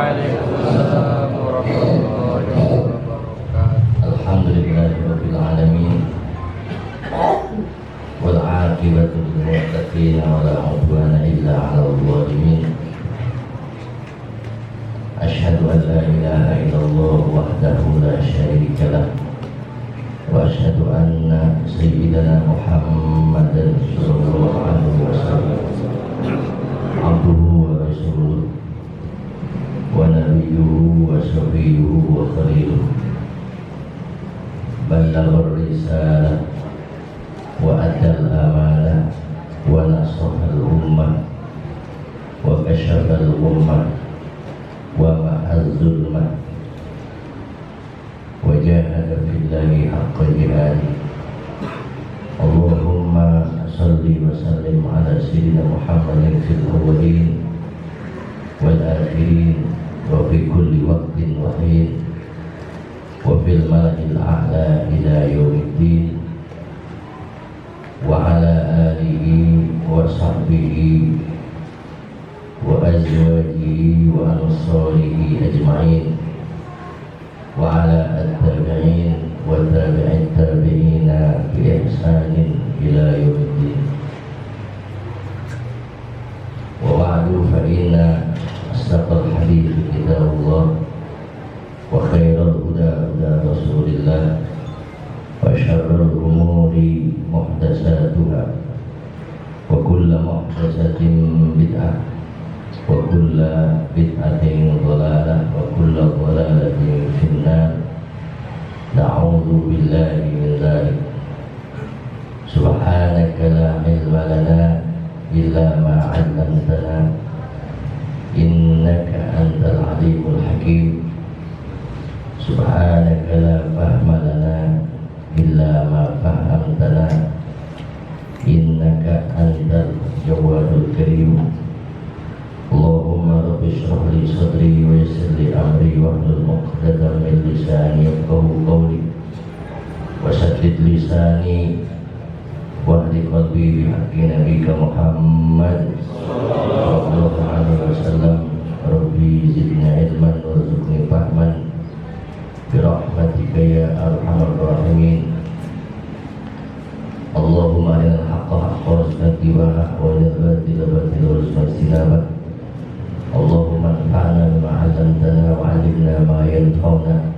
Waalaikumsalam warahmatullahi wabarakatuh. Alhamdulillahirabbil alamin. Wal 'aqibatu lil muttaqin wa la 'udwana illa 'alal zalimin. Asyhadu an la ilaha illallah wahdahu la syarika lah wa asyhadu anna sayyidana Muhammadan sallallahu alaihi wasallam abduhu wa rasuluh wa nabiyyuhu wa syafi'uhu wa khaliluh. Ballagha risalah wa addal amanah wa nasaha al-ummah wa kashafa al-ummah wa mahaz zulmah wa jahada fillahi haqqa jihadi. Allahumma salli wa sallim ala sayyidina Muhammadin fil awwalin wal akhirin wa fi kulli waqtin wa hin wa fil mala'il a'la ila yaumiddin wa ala alihi wa sahbihi wa azwajihi wa ansarihi ajma'in wa ala at-tabi'in wa tabi'in tabi'ina bi ihsanin ila yaumiddin. Wa ba'du fa inna asdaqal hadithi kitabullah wa khairal huda huda rasulillah wa syarrul umuri muhdatsatuha wa kullu muhdatsatin bid'ah wa kullu bid'atin dhalalah wa kullu dhalalatin finnar. Na'udzu billahi min dzalik. Subhanaka la ilma lana illa ma 'allamtana innaka antal alimul hakim. Subhanaka la fahma lana illa ma fahamtana innaka antal jawadul karim. Allahumma rabbi shrah li sadri wa yassir li amri wahlul 'uqdatam min lisani yafqahu qawli wa saddid lisani wahdi qalbi bi haqqi nabiyyika Muhammad sallallahu alaihi wasallam. Rabbi zidni ilman warzuqni fahman bi rahmatika ya arhamar rahimin. Allahumma arinal haqqa haqqan warzuqna ittiba'ah wa arinal batila batilan warzuqna ijtinabah. Allahumma anfa'na bima 'allamtana wa 'allimna ma yanfa'una.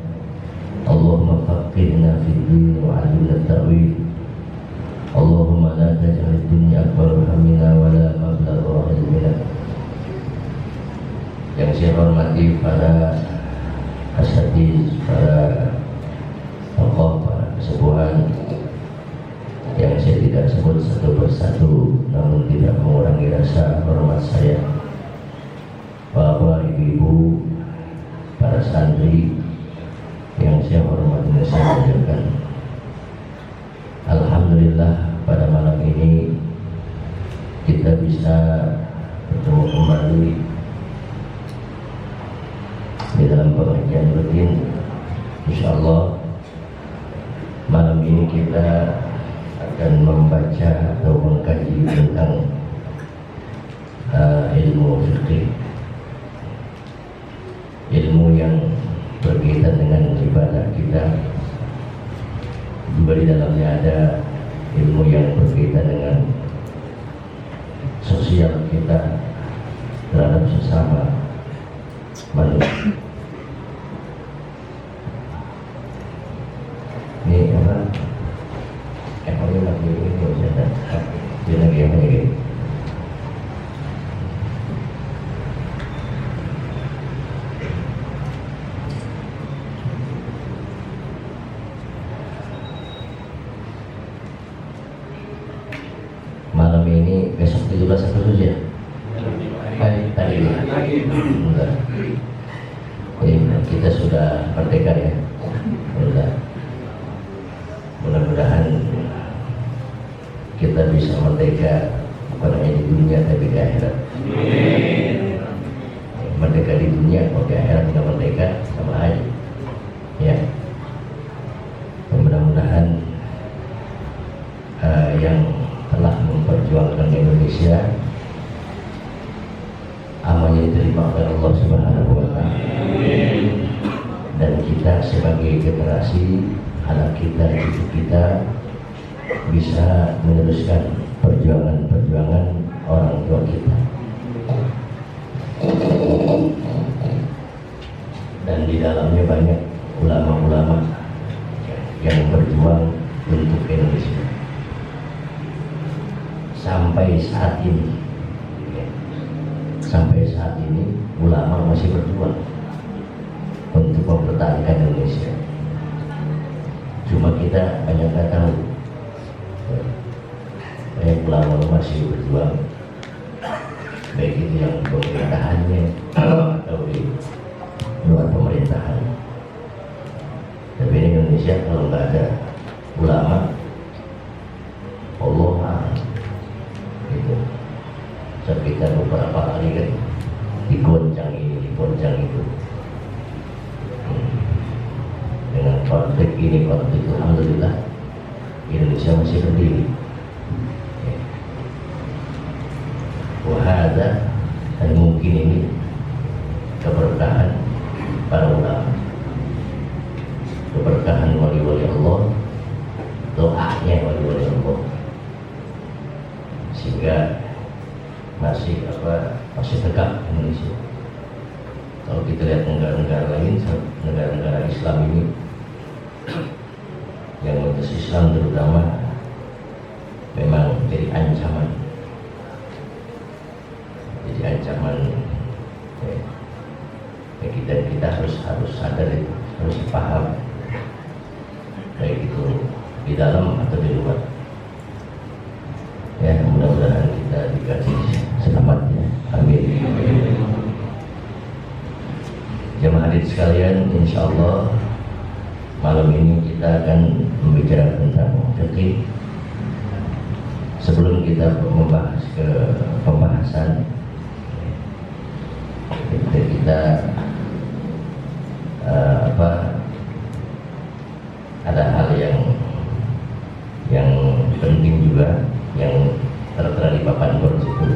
Allahumma faqihna fid din wa 'allimna at-ta'wil. Allahumma la taj'al ad-dunya akbar hammina wa la mablagha ilmina. Yang saya hormati para asatiz, para tokoh, para kesepuhan yang saya tidak sebut satu persatu, namun tidak mengurangi rasa hormat saya. Bapak, ibu-ibu, para santri yang saya hormati dan saya muliakan. Alhamdulillah pada malam ini kita bisa bertemu kembali di dalam pengajian rutin. Insyaallah malam ini kita akan membaca atau mengkaji tentang ilmu fikih, ilmu yang berkaitan dengan ibadah kita. Juga di dalamnya ada ilmu yang berkaitan dengan sosial kita terhadap sesama manusia. Ini apa? Ekornya lagi ini saya dia lagi apa ini? Malam ini besok 17 Agustus ya? Tadi. Enggak. Kita sudah merdeka ya. Mudah-mudahan kita bisa merdeka bukan hanya di dunia tapi di akhirat. Merdeka di dunia kalau di akhirat tidak merdeka sama aja. Ya. Mudah-mudahan yang telah memperjuangkan Indonesia amalnya diterima oleh Allah Subhanahu wa Ta'ala, dan kita sebagai generasi, anak kita, cucu kita bisa meneruskan perjuangan-perjuangan orang tua kita. Dan di dalamnya banyak ulama-ulama yang berjuang untuk Indonesia. Sampai saat ini ulama masih berjuang untuk mempertahankan Indonesia. Cuma kita banyak nggak tahu, banyak ulama masih berjuang, baik itu yang di pemerintahannya atau di luar pemerintahan. Tapi di Indonesia kalau nggak ada ulama, Allah itu kita beberapa kali kan digoncang ini, digoncang itu, dengan konflik ini, konflik itu. Alhamdulillah Indonesia masih berdiri. Wahada, dan mungkin ini keberkahan para ulama, keberkahan wali-wali Allah, doanya wali-wali Allah, sehingga masih tegak Indonesia. Kalau kita lihat negara-negara lain, negara-negara Islam ini, yang mayoritas Islam terutama, memang jadi ancaman. Ya, kita harus sadar itu, harus paham, baik itu di dalam atau di luar. Ya, mudah-mudahan kita dikasih selamatnya. Amin. Jemaah hadirin sekalian, insya Allah malam ini kita akan membicarakan tentang fikih. Sebelum kita membahas ke pembahasan, kita ada hal yang penting juga yang tertera di papan bor itu,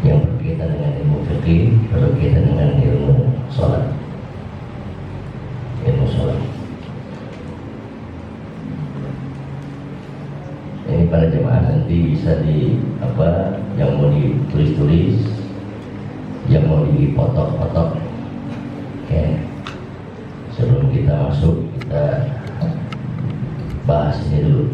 yang berkaitan dengan ilmu fikih, berkaitan dengan ilmu sholat. Ini para jemaah nanti bisa yang mau ditulis-tulis, yang mau dipotong-potong. Oke. Sebelum kita masuk, kita bahas ini dulu.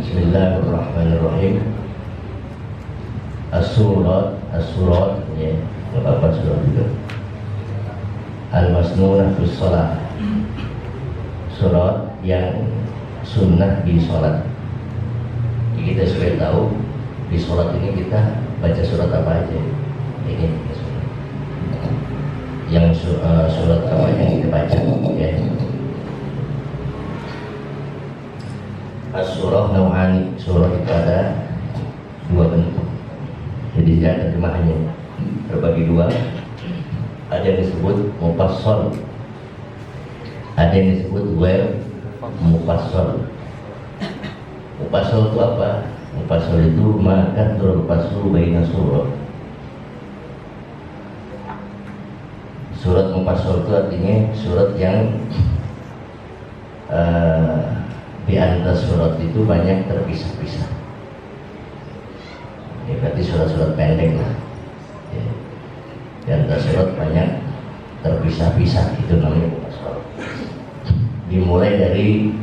Bismillahirrahmanirrahim. As-surat ya, apa surat juga. Al-masnunah fi shalah. Surat yang sunnah di sholat. Kita supaya tahu di sholat ini kita baca surat apa aja. Ini yang surat apa yang kita baca, ya. As-surah nau'ani, surah itu ada dua bentuk. Jadi ada terjemahannya terbagi dua. Ada yang disebut mufassal, ada yang disebut ghair mufassal. Mufassal itu apa? Mufassal itu maka terfasul baina surah. Surat mufassal itu artinya surat yang di antara surat itu banyak terpisah-pisah. Ini berarti surat-surat pendek lah. Ya. Di antara surat banyak terpisah-pisah, itu namanya mufassal. Dimulai dari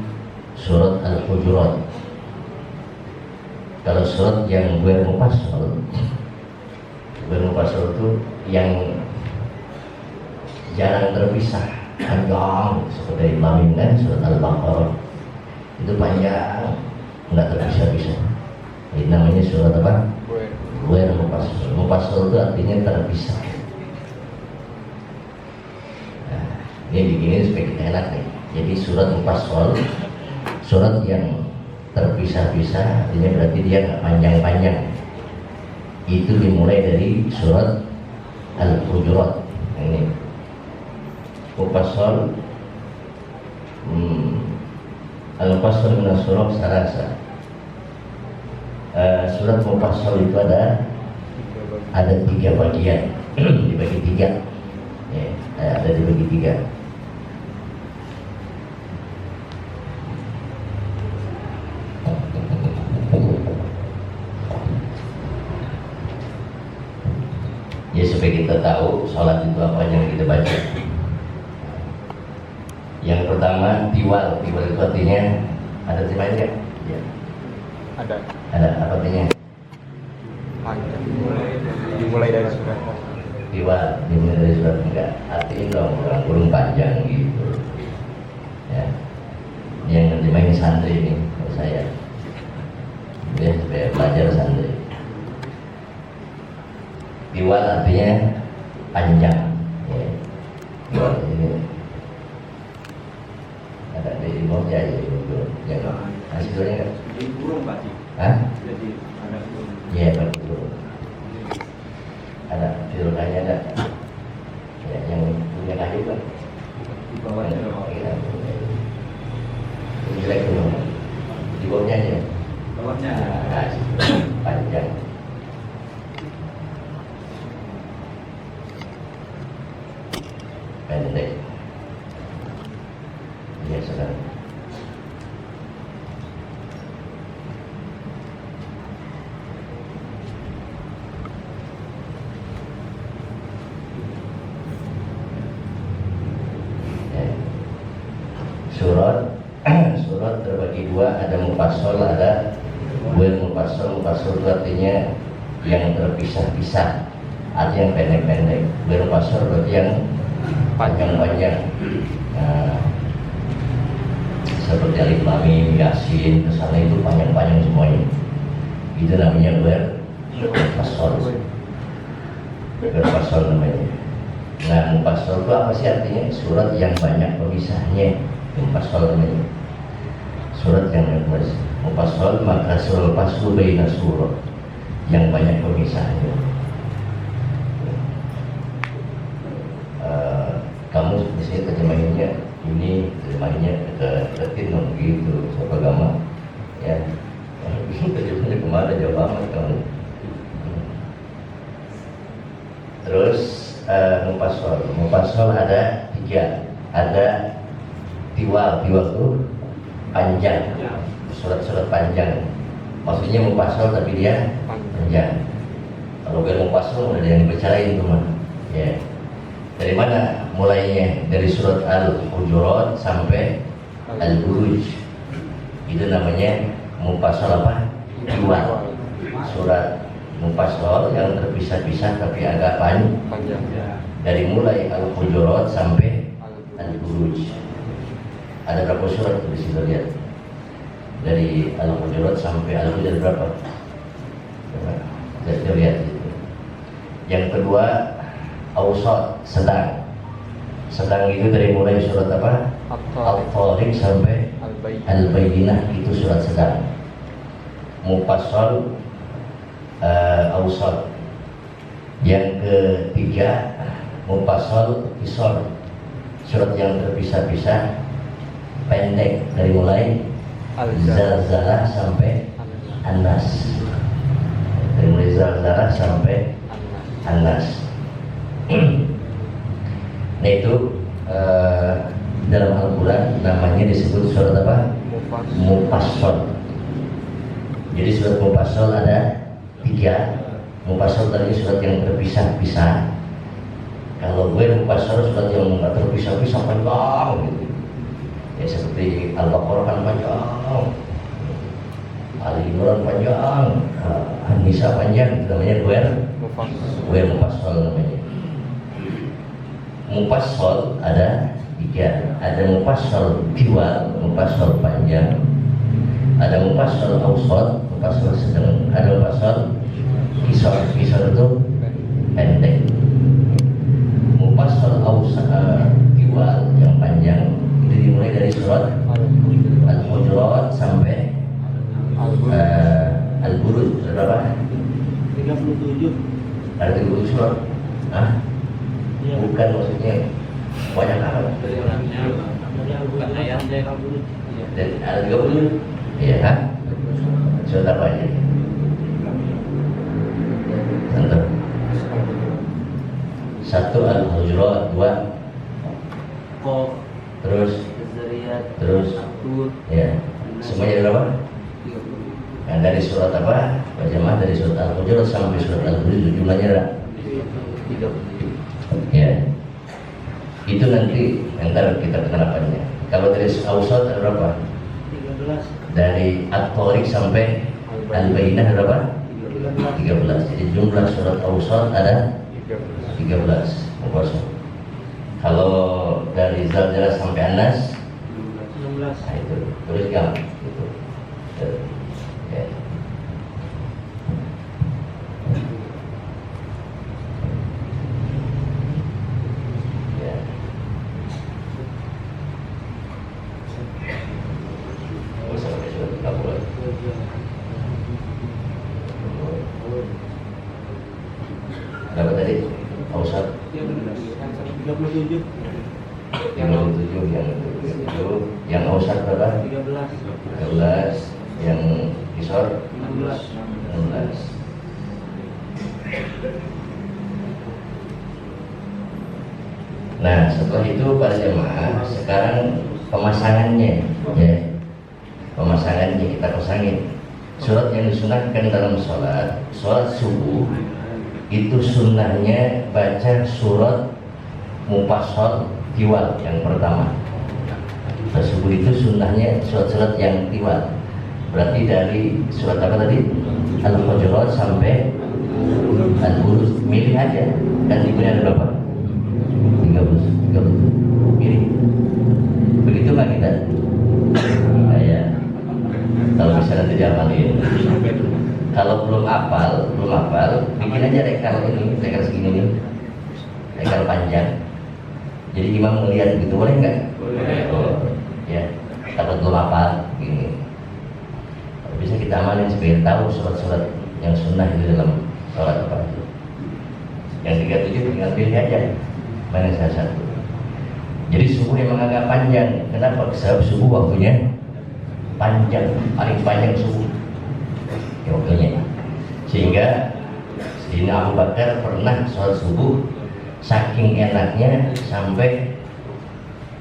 surat Al-Hujurat. Kalau surat yang ghair mufassal itu yang jarang terpisah, panjang seperti Imam kan surat Al-Baqarah itu panjang, nggak terpisah-pisah. Ini namanya surat apa? Ghair mufassal. Mufassal itu artinya terpisah. Nah, ini begini supaya kita enak nih. Jadi surat mufassal, surat yang terpisah-pisah, artinya berarti dia nggak panjang-panjang. Itu dimulai dari surat Al-Hujurat. Ini mufassal Al-Mufassal min as-surah sarasa. Surat Mufassal itu ada 3 bagian, dibagi 3. Ya, ada dibagi 3. Ya supaya kita tahu sholat itu apa yang kita baca. Yang pertama tiwal itu artinya ada terjemahan nggak? Ya. Ada apa artinya? Panjang. Dimulai dari surat. Tiwal dimulai dari surat, enggak? Artiin dong kurung panjang gitu. Ya. Yang terjemahin santri ini kalau saya. Ya supaya belajar santri. Tiwal artinya panjang. Ya. Tiwal ini ada di bawahnya aja itu. Ya, hasilnya enggak? Jadi kurung Pak. Hah? Jadi ada kurung. Iya betul. Ada filmnya ada. Ya, yang punya kayu kan? Di bawahnya ada Pak. Iya. Ini jelek dulu. Di bawahnya aja. Bawahnya Nah, panjang. Pendek. Iya sedang. Surat terbagi 2, ada mufassal, ada ghairu mufassal. Mufassal itu artinya yang terpisah-pisah, ada yang pendek-pendek. Ghairu mufassal berarti yang panjang-panjang. Nah, seperti Alif Lam Mim, Yasin, kesana itu panjang-panjang semuanya. Itu namanya ghairu mufassal. Ghairu mufassal namanya. Nah, mufassal itu apa sih artinya? Surat yang banyak pemisahnya. Mufassal namanya. Surat yang mufassal maka surah faslu baina surah yang banyak pemisahnya. Kamu biasanya terjemahinnya ini, terjemahinnya ke gitu, soal agama ya. Terjemahannya kemana jauh amat kamu. Terus mufassal ada 3, ada tiwal itu panjang, surat-surat panjang. Maksudnya mufassal tapi dia panjang. Kalau ghairu mufassal udah ada yang dibicarain tuh mah. Ya. Dari mana mulainya? Dari surat Al-Hujurat sampai Al-Buruj. Itu namanya mufassal apa? Tiwal. Surat mufassal yang terpisah-pisah tapi agak panjang. Dari mulai Al-Hujurat sampai Al-Buruj. Ada berapa surat di situ lihat? Dari Al-Hujurat sampai Al-Hujurat berapa? Kita lihat itu. Yang kedua Awsat, sedang. Sedang itu dari mulai surat apa? Al-Tariq sampai Al-Bayyinah, itu surat sedang. Mufassal Awsat. Yang ketiga mufassal qisar, surat yang terpisah-pisah pendek dari mulai Zalzalah sampai An-Nas. Dari mulai Zalzalah sampai An-Nas. Nah itu dalam Al-Quran namanya disebut surat apa? Mufassal. Jadi surat mufassal ada 3. Mufassal tadi surat yang terpisah-pisah. Kalau gue mufassal surat yang nggak terpisah-pisah panjang gitu. Ya seperti Al-Baqarah kan panjang, Ali Imran panjang, An-Nisa panjang, itu namanya ghairu mufassal namanya. Mufassal ada 3, ada mufassal tiwal, mufassal panjang, ada mufassal awsat, mufassal sedang, ada mufassal qisar. Qisar itu pendek. Mufassal awsat tiwal yang panjang itu dimulai dari surat Al-Hujurat sampai Al-Buruj. Berapa? 37. Ada 37 surat. Hah? Bukan, maksudnya banyak amat. Dari Al-Hujurat sampai Al-Buruj. Dan ada 30. Iya, ha? Surat apa aja? Contoh. 1 Al-Hujurat, 2 Qaf, terus Zariyat, terus Tur, ya. Semuanya ada berapa? 30. Nah, dari surat apa? Pak Jamaah dari surat Al-Hujurat sampai surat Al-Hujurat jumlahnya ada 30. ya. Itu nanti ntar kita penerapannya. Kalau dari Ausat ada berapa? 13. Dari At-Tariq sampai Al-Bayyinah ada berapa? 13. 13. Jadi jumlah surat Ausat ada 13. Kosong. Kalau dari Zalzalah sampai An-Nas 16. nah itu tulis gam itu. Ya. Ya. Oh, sampai surat 30. Berapa tadi? Ausat 37. 57 yang Ausat berapa? 13. 13 yang Kisor 16. 16. Nah setelah itu para jemaah sekarang pemasangannya ya, pemasangannya kita pasangin surat yang disunahkan dalam sholat subuh itu sunnahnya baca surat Mufassal Tiwal yang pertama. Sholat subuh itu sunnahnya surat-surat yang tiwal. Berarti dari surat apa tadi? Al-Hujurat sampai Al-Buruj. Milih aja. Dan ibunya ada berapa? 30. Milih. Begitu nggak kita? Nah, ya. Kalau bisa nanti diamalin. Kalau belum hafal, bikin aja rekal ini, rekal segini nih. Rekal panjang. Jadi imam melihat gitu, boleh nggak? Boleh. Oh, ya. Takut belum hafal, gini. Bisa kita amalin supaya tahu surat-surat yang sunnah itu dalam sholat apa itu. Yang 37 tinggal pilih aja mana salah satu. Jadi subuh emang agak panjang. Kenapa? Sebab subuh waktunya panjang, paling panjang subuh ya waktunya. Sehingga Sayyidina Abu Bakar pernah sholat subuh saking enaknya sampai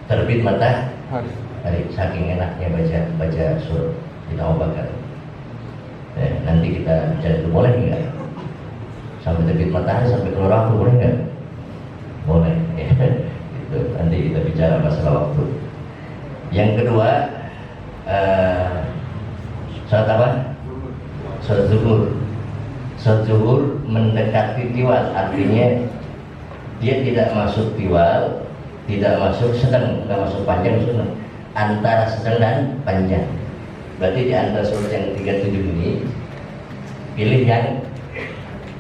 terbit matahari, saking enaknya baca surat Sayyidina Abu Bakar. Nanti kita bicara itu boleh nggak? Sampai terbit matahari sampai keluar waktu boleh nggak? Boleh. Itu nanti kita bicara masalah waktu. Yang kedua, sholat apa? Sholat zuhur. Sholat zuhur mendekati tiwal, artinya dia tidak masuk tiwal, tidak masuk sedang, tidak masuk panjang, sunnah. Antara sedang dan panjang. Berarti di antara surat yang 37 ini pilih yang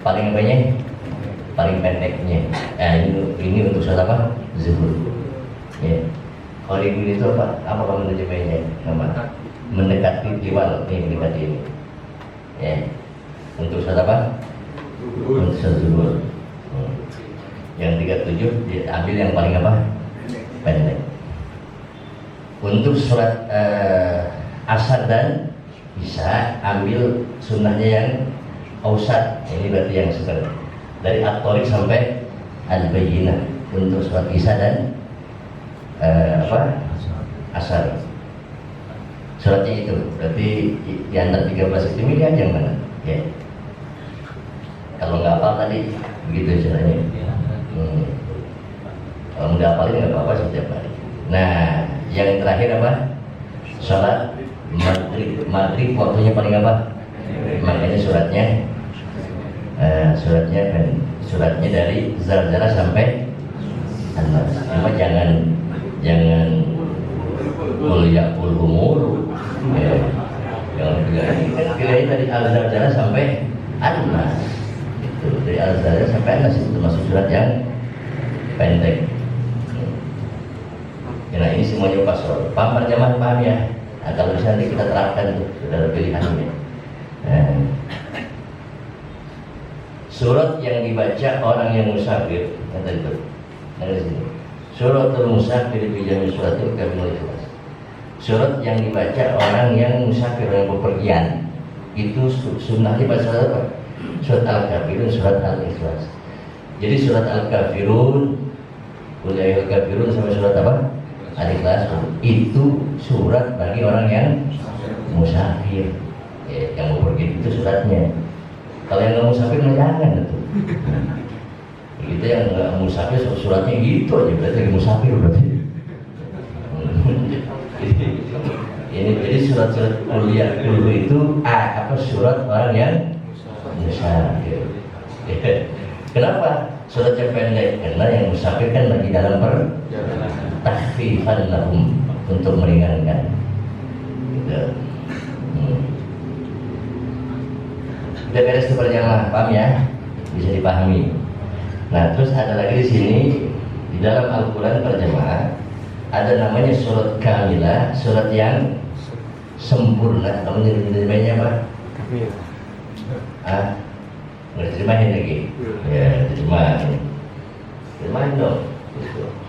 paling banyak, paling pendeknya. Ini untuk sholat apa? Zuhur. Ya. Kalau ini itu apa? Apa kamu menerjemahnya? Nama? Mendekati tiwal, ini mendekati ini. Ya. Untuk sholat apa? Untuk sholat zuhur. Yang 37 diambil yang paling apa? Pendek. Untuk surat asar dan bisa ambil sunnahnya yang ausat. Ini berarti yang sedang dari At-Tariq sampai Al-Bayyinah untuk surat isya dan asar. Suratnya itu berarti di antara 13 itu milih aja yang mana ya. Kalau nggak hafal tadi begitu caranya. Kalau nggak hafalin nggak apa-apa setiap hari. Nah yang terakhir apa? Sholat maghrib waktunya paling apa? Makanya suratnya dari Zalzalah sampai An-Nas. Cuma jangan kuliah umur ya. Jangan pilih dari Al-Zalzalah sampai An-Nas. Itu dari Al-Zalzalah sampai An-Nas itu termasuk surat yang pendek. Ya, nah ini semuanya pasal. Paham jamaah paham ya? Nah, kalau bisa nanti kita terapkan tuh saudara pilihannya. Surat yang dibaca orang yang musafir, kata itu. Ada di sini. Suratul musafir bi jami surat itu kami ikhlas. Surat yang dibaca orang yang musafir, yang bepergian, itu sunnahnya baca surat apa? Surat Al-Kafirun, surat Al-Ikhlas. Jadi surat Al-Kafirun, Qul ya ayyuhal kafirun sampai surat apa? Al-Ikhlas. Itu surat bagi orang yang musafir. Yang bepergian itu suratnya. Kalau yang nggak musafir mah jangan itu. Kita yang nggak musafir suratnya gitu aja, berarti lagi musafir berarti. Ini jadi surat-surat kuliah dulu itu apa surat orang yang musafir. Kenapa suratnya pendek? Karena yang musafir kan lagi dalam takhfifan lahum, untuk meringankan. Gitu. Udah beres itu perjamaah, paham ya? Bisa dipahami. Nah, terus ada lagi di sini di dalam Al-Quran perjamaah ada namanya surat kamilah, surat yang sempurna. Kamu terjemahnya apa? Kamil. Nggak terjemahin lagi? Ya, terjemahin. Terjemahin dong.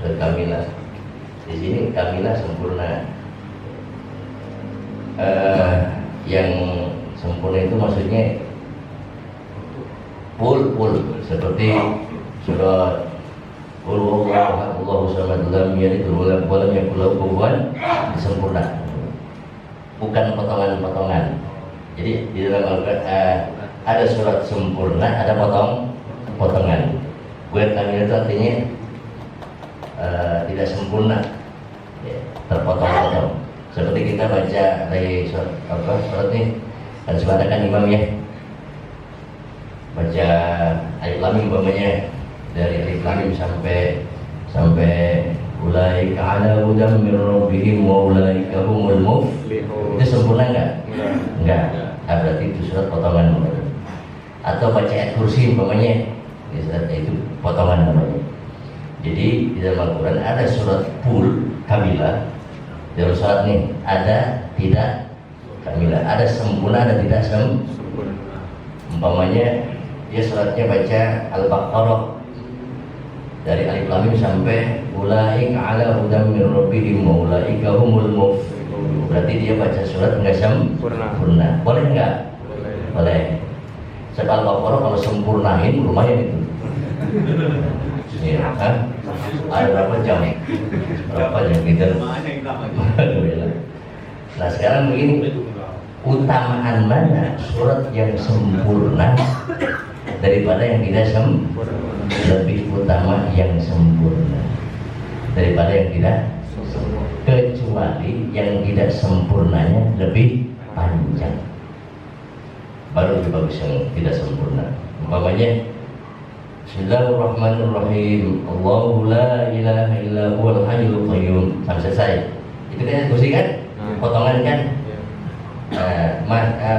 Surat kamilah. Di sini kamilah sempurna. Yang sempurna itu maksudnya full seperti surat Qul huwallahu samad lam yalid wa lam yakul lahu kufuwan, sempurna. Bukan potongan-potongan. Jadi di dalam Al-Qur'an ada surat sempurna, ada potongan. Gue kamil itu artinya tidak sempurna, ya, terpotong-potong. Seperti kita baca dari surat ini, kan suka ada kan imam ya, baca Alif Lam Mim umpamanya, dari Alif Lam Mim sampai ulaika ala hudam min rabbihim wa ulaika humul muflihun. Itu sempurna enggak? Enggak. Berarti itu surat potongan namanya. Atau baca ayat kursi umpamanya, itu potongan namanya. Jadi di dalam Al-Quran ada surat full kamilah. Dalam surat nih ada tidak kamilah, ada sempurna, ada tidak sempurna. Umpamanya dia suratnya baca Al-Baqarah dari Alif Lam Mim sampai ulaika ala hudam min rabbihim wa ulaika humul muflihun. Berarti dia baca surat enggak sempurna. Boleh enggak? Boleh. Sebab Al-Baqarah kalau sempurnain lumayan itu. Ya, kan? Ada berapa jam? Berapa jam kita? Nah, sekarang begini, utamaan mana surat yang sempurna daripada yang tidak sempurna? Lebih utama yang sempurna daripada yang tidak sempurna, kecuali yang tidak sempurnanya lebih panjang, baru lebih bagus yang tidak sempurna. Umpamanya Bismillahirrahmanirrahim, Allahu la ilaha illa huwal hayyul qayyum, sampai selesai. Itu kan kursi kan? Potongan kan?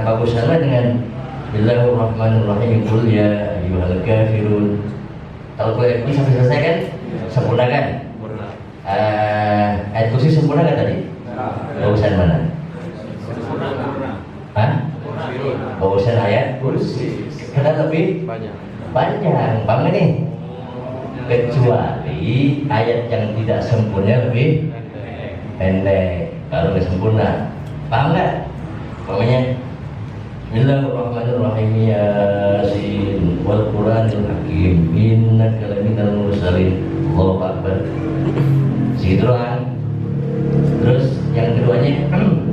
Bagus sama dengan Bismillahirrahmanirrahim, Qul ya ayyuhal kafirun. Kalau gue ini sampai selesai kan? Sempurna kan? Ayat kursi sempurna kan tadi? Bagusan mana? Bagusan ayat kursi. Karena lebih panjang, bang nih. Kecuali ayat yang tidak sempurna lebih pendek. Kalau nggak sempurna, paham nggak? Pokoknya Bismillahirrahmanirrahim, Yasin wal Qur'anil Hakim, innaka laminal mursalin. Allahu Akbar. Segitu doang. Terus yang keduanya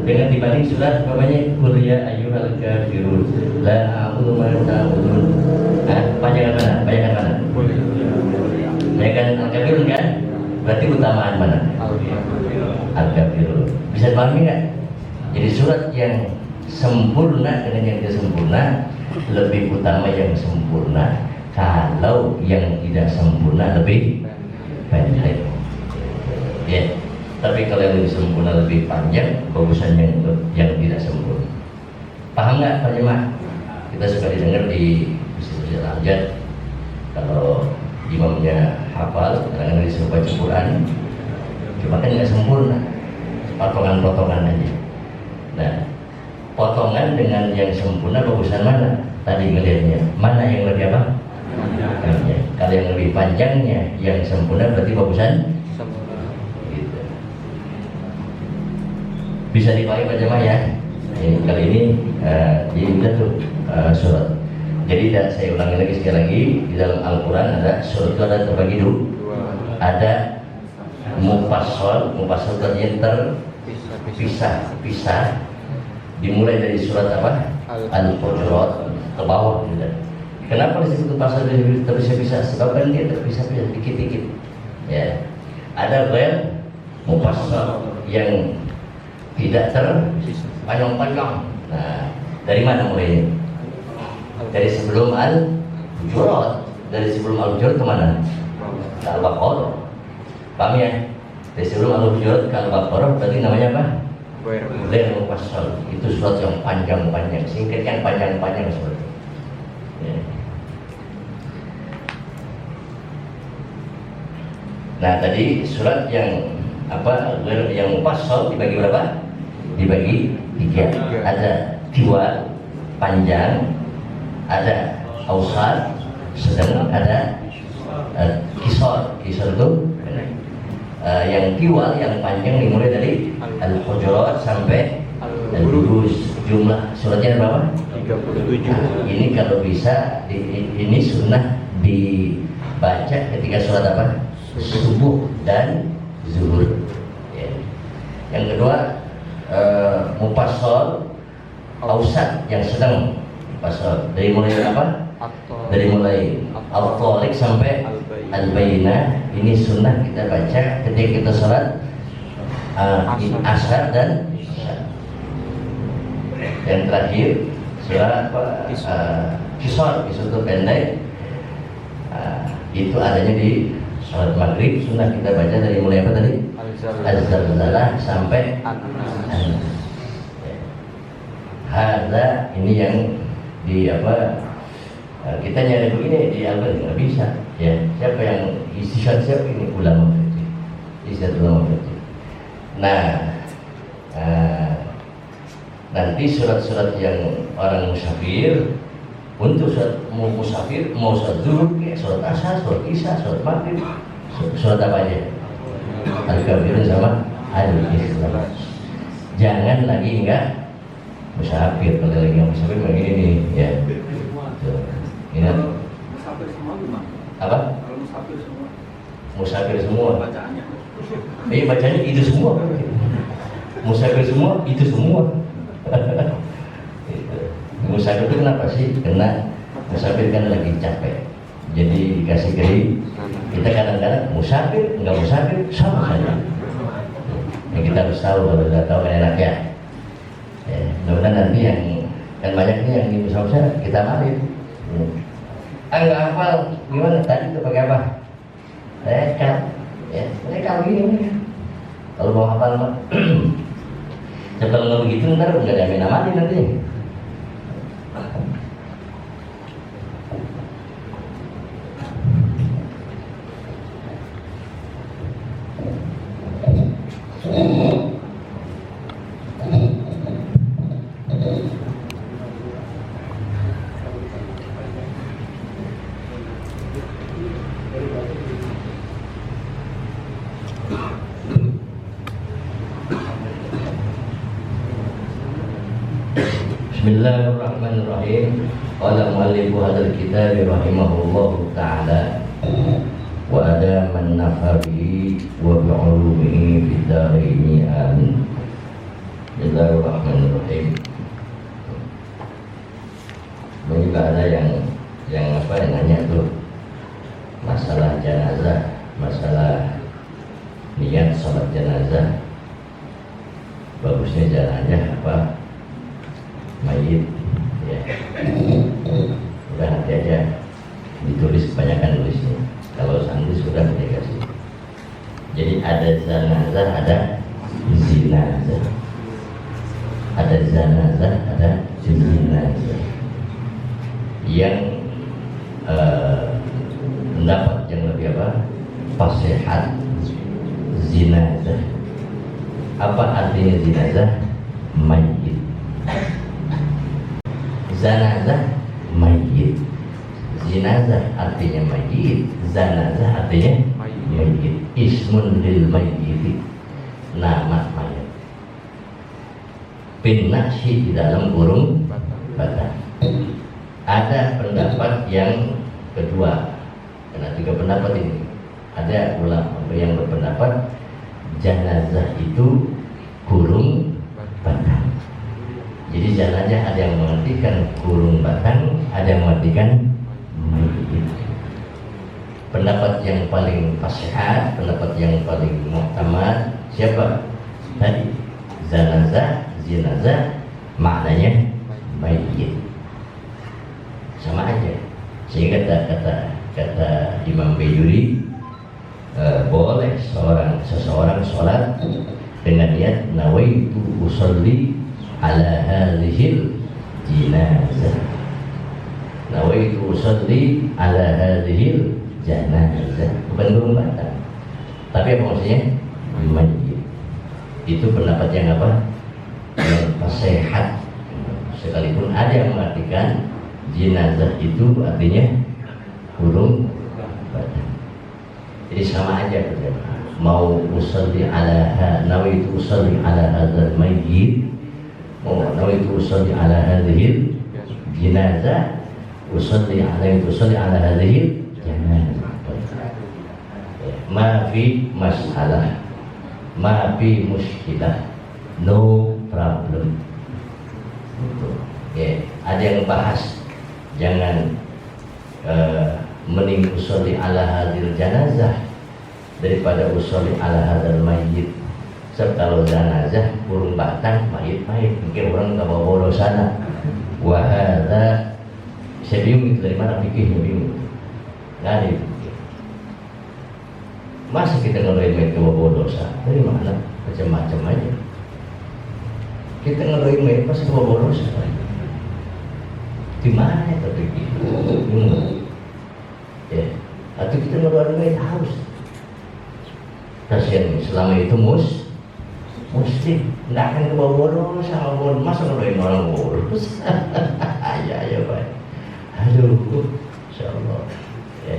dengan dibanding surat namanya Qul ya ayyuhal kafirun la a'budu ma ta'budun. Panjangan mana? Panjangan mana? Panjangan Al-Kafirun kan? Berarti utamaan mana? Al-Kafirun. Bisa dipahami nggak? Jadi surat yang sempurna dengan yang tidak sempurna, lebih utama yang sempurna. Kalau yang tidak sempurna lebih pendek. Ya. Tapi kalau yang lebih sempurna lebih panjang, bagusan yang tidak sempurna. Paham nggak Pak Jemaah? Kita suka didengar di masjid Al-Amjad, kalau imamnya hafal, kadang-kadang disuruh baca Quran, cuma kan nggak sempurna, potongan-potongan aja. Nah, potongan dengan yang sempurna bagusan mana? Tadi ngelihatnya, mana yang lebih apa? Panjang. Kalau yang lebih panjangnya yang sempurna berarti bagusan. Bisa dipakai pada jamaah ya. Ini kali ini jadi udah tuh surat. Jadi saya ulangi lagi sekali lagi, di dalam Al-Quran ada surat itu ada terbagi dua. Ada mufassal itu artinya terpisah. Dimulai dari surat apa? Al-Hujurat ke bawah gitu. Kenapa disebut pasal terpisah-pisah? Sebab kan dia terpisah-pisah dikit-dikit. Ya. Ada ghair mufassal yang tidak terpanjang-panjang. Nah, dari mana mulainya? Dari sebelum Al-Hujurat. Dari sebelum Al-Hujurat ke mana? Ke Al-Baqarah. Paham ya? Dari sebelum Al-Hujurat ke Al-Baqarah berarti namanya apa? Ghair mufassal. Itu surat yang panjang-panjang, singkat yang panjang-panjang surat. Ya. Nah, tadi surat yang apa? Yang mufassal dibagi berapa? Dibagi 3. Ada tiwal panjang, ada ausat sedang, ada kisor itu yang tiwal yang panjang dimulai dari Al-Hujurat sampai Al-Buruj. Jumlah suratnya berapa? 37. Nah, ini kalau bisa ini sunnah dibaca ketika surat apa? Subuh dan zuhur. Ya. Yang kedua mufassal ausat yang sedang mufassal dari mulai apa? Dari mulai Al-Tariq sampai Al-Bayyinah. Ini sunnah kita baca ketika kita sholat asar dan isya. Yang terakhir surat kisor itu pendek. Itu adanya di sholat maghrib. Sunnah kita baca dari mulai apa tadi? Az-Zalzalah sampai An-Nas. Hadza ini yang di apa? Kita nyari begini di Al-Quran nggak bisa. Ya, siapa yang istishhad siapa ini? Ulama fikih. Istishhad ulama fikih. Nah, nanti surat-surat yang orang musafir, untuk surat musafir mau surat zuhur, surat asar, surat isya, surat maghrib, surat apa aja? Al-Kafirun sama Al-Ikhlas. Jangan lagi enggak musafir. Kalau lagi enggak musafir begini nih ya. Ingat Musafir semua gimana? apa? Kalau musafir semua Musafir semua. bacaannya. Bacanya itu semua. Musafir semua itu semua. Gitu. Musafir itu kenapa sih? Karena musafir kan lagi capek. Jadi dikasih kiri. Kita kadang-kadang musafir, enggak musafir sama saja. Yang kita harus tahu, kalau sudah tahu kan enak ya. Mudah-mudahan nanti yang kan banyak nih yang di musafir kita marin. Enggak hafal gimana tadi itu pakai apa? Rekam. Ya, rekam gini. Kalau mau hafal mah kalau nggak begitu ntar nggak ada yang amatin nanti. Bismillahirrahmanirrahim. Qala mu'allifu hadzal kitab rahimahullahu ta'ala wa ada man nafabi wa bi'ulumihi fid dharaini amin. Bismillahirrahmanirrahim. Ini juga ada yang apa yang nanya tuh masalah jenazah, masalah niat sholat jenazah. Bagusnya jenazah apa? Mayit ya. Udah nanti aja ditulis, kebanyakan tulisnya. Kalau santri sudah dikasih. Jadi ada zanazah, ada zinazah. Ada zanazah, ada zinazah. Yang pendapat yang lebih apa? Fasihat zinazah. Apa artinya zinazah? Mayit. Zanazah mayit. Zinazah artinya mayit, zanazah artinya mayit. Ismun lil mayit, nama mayit. Pinnasi di dalam kurung batang. Ada pendapat yang kedua, karena 3 pendapat ini. Ada ulama yang berpendapat jenazah itu kurung batang. Jadi jenazah ada yang mengartikan kurung batang, ada yang mengartikan mayit. Pendapat yang paling fasih, pendapat yang paling muhtamad siapa? Tadi jenazah maknanya mayit. Sama aja. Sehingga kata Imam Bajuri, boleh seseorang sholat dengan niat nawaitu usolli ala hadhil jinazah, nawaitu usolli ala hadhil janazah, bukan kurung batang. Tapi apa maksudnya? Mayit. Itu pendapat yang apa? Yang sehat. Sekalipun ada yang mengartikan jenazah itu artinya kurung batang. Jadi sama aja berjamaah. Mau usolli ala nawaitu usolli ala hadzal mayyit, mau nawaitu usolli ala hadhil jenazah, usolli ala hadhil janazah. Ma fi masalah, ma fi muskilah, no problem. Ya, ada yang bahas jangan mending usolli ala hadhil janazah daripada usolli ala hadzal mayyit. Sebab kalau jenazah kurung batang, mayit mungkin orang nggak bawa dosa. Wahada saya bingung itu dari mana fikihnya, bingung. Nggak ada itu. Masa kita ngeluarin mayit ke bawa dosa? Dari mana? Macam-macam aja. Kita ngeluarin mayit pasti ke bawa dosa. Di mana itu fikih? Ya, atau kita ngeluarin mayit harus. Kasihan selama itu muslim nggak akan ke bawah dosa, masa ngeluarin orang boros. ya baik. Aduh, insyaallah. Ya.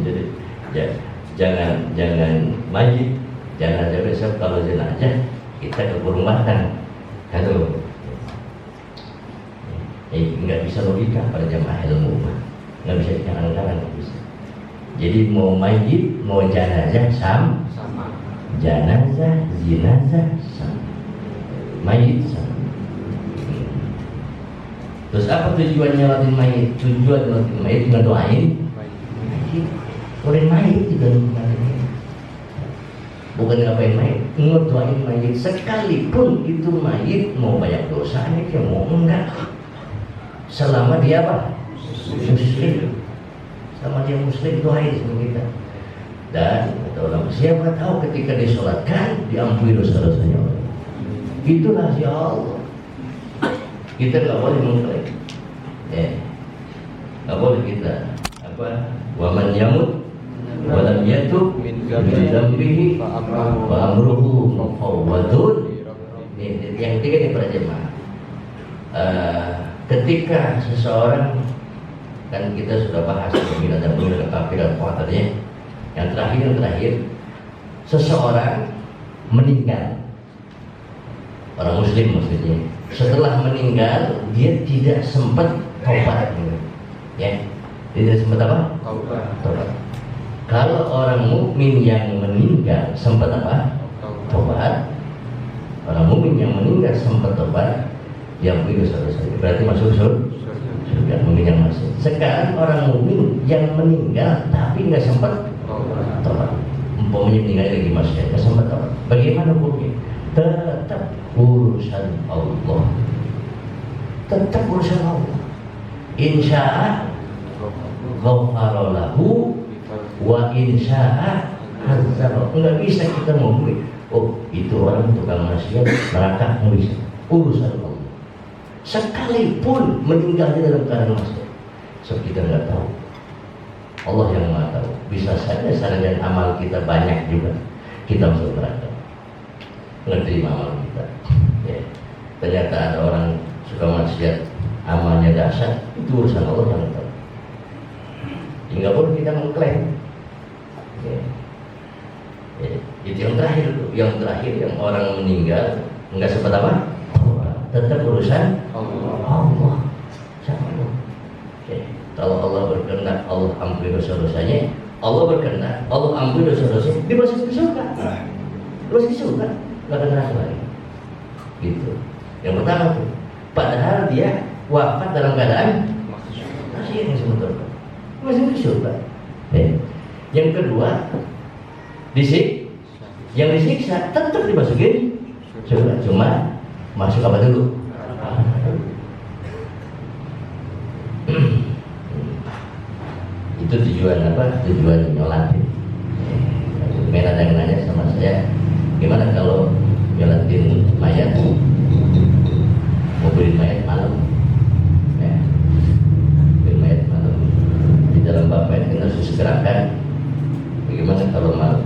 Jadi jangan mayit, jangan aja besok kalau jenazah kita ke kurung batang. Aduh. Nggak bisa logika pada jamaah ilmu, nggak bisa dikarang-karang, nggak bisa. Jadi mau mayit, mau jenazah sama. Jenazah sama. Mayit sama. Terus apa tujuannya nyolatin mayit? Tujuan nyolatin mayit ngedoain mayit. Orang mayit juga ngedoain. Bukan ngapain mayit, ngedoain mayit. Sekalipun itu mayit mau banyak dosanya, dia mau enggak. Selama dia apa? Muslim. Sama dia muslim, doain sama kita. Dan kata ulama, siapa tahu ketika disolatkan diampuni dosa-dosanya Allah. Itulah ya Allah. Kita nggak boleh mengklaim, nggak boleh kita apa? Waman yamut walam yatub min dzambihi fa amruhu mufawwadun. Yang ketiga ini para jemaah. Ketika seseorang, kan kita sudah bahas pemilihan dan pemilihan kafir dan tadinya. Yang terakhir seseorang meninggal, orang muslim maksudnya, setelah meninggal dia tidak sempat taubat, ya, tidak sempat apa? Taubat. Kalau orang mukmin yang meninggal sempat apa? Taubat. Orang mukmin yang meninggal sempat taubat, dia punya dosa-dosa, berarti masuk surga. Mukmin yang masuk. Sekarang orang mukmin yang meninggal tapi nggak sempat taubat, umpamanya meninggal lagi masuk, nggak sempat taubat, bagaimana hukumnya? Tetap urusan Allah, tetap urusan Allah. Insya'a ghafara lahu wa insya'a azzaroh. Nggak bisa kita ngomong, oh itu orang tukang maksiat neraka, nggak bisa. Urusan Allah. Sekalipun meninggalnya dalam keadaan maksiat, so kita nggak tahu. Allah yang Maha tahu. Bisa saja saran amal kita banyak juga, kita masuk neraka, nggak terima amal kita. Ya. Ternyata ada orang suka maksiat, amalnya dahsyat, itu urusan Allah yang tahu. Nggak boleh kita mengklaim. Ya. Ya. Itu yang terakhir tuh. Yang terakhir yang orang meninggal enggak sempat apa? Tetap urusan Allah. Siapa Allah? Oke. Kalau Allah berkehendak, Allah ampuni dosa-dosanya. Allah berkehendak, Allah ampuni dosa-dosanya. Dia masih di surga. Masih di surga. Nggak akan neraka lagi. Gitu. Yang pertama tuh. Padahal dia wafat dalam keadaan masih yang sebetulnya masih di surga. Yang kedua, yang disiksa tetap dimasukin surga, cuma masuk apa dulu? Itu tujuan apa? Tujuan nyolatin. Ada yang nanya sama saya, gimana kalau nyolatin mayat, mobilin mayat malam? Mobilin mayat malam. Di dalam bab mayat kita harus segerakan. Bagaimana kalau malam?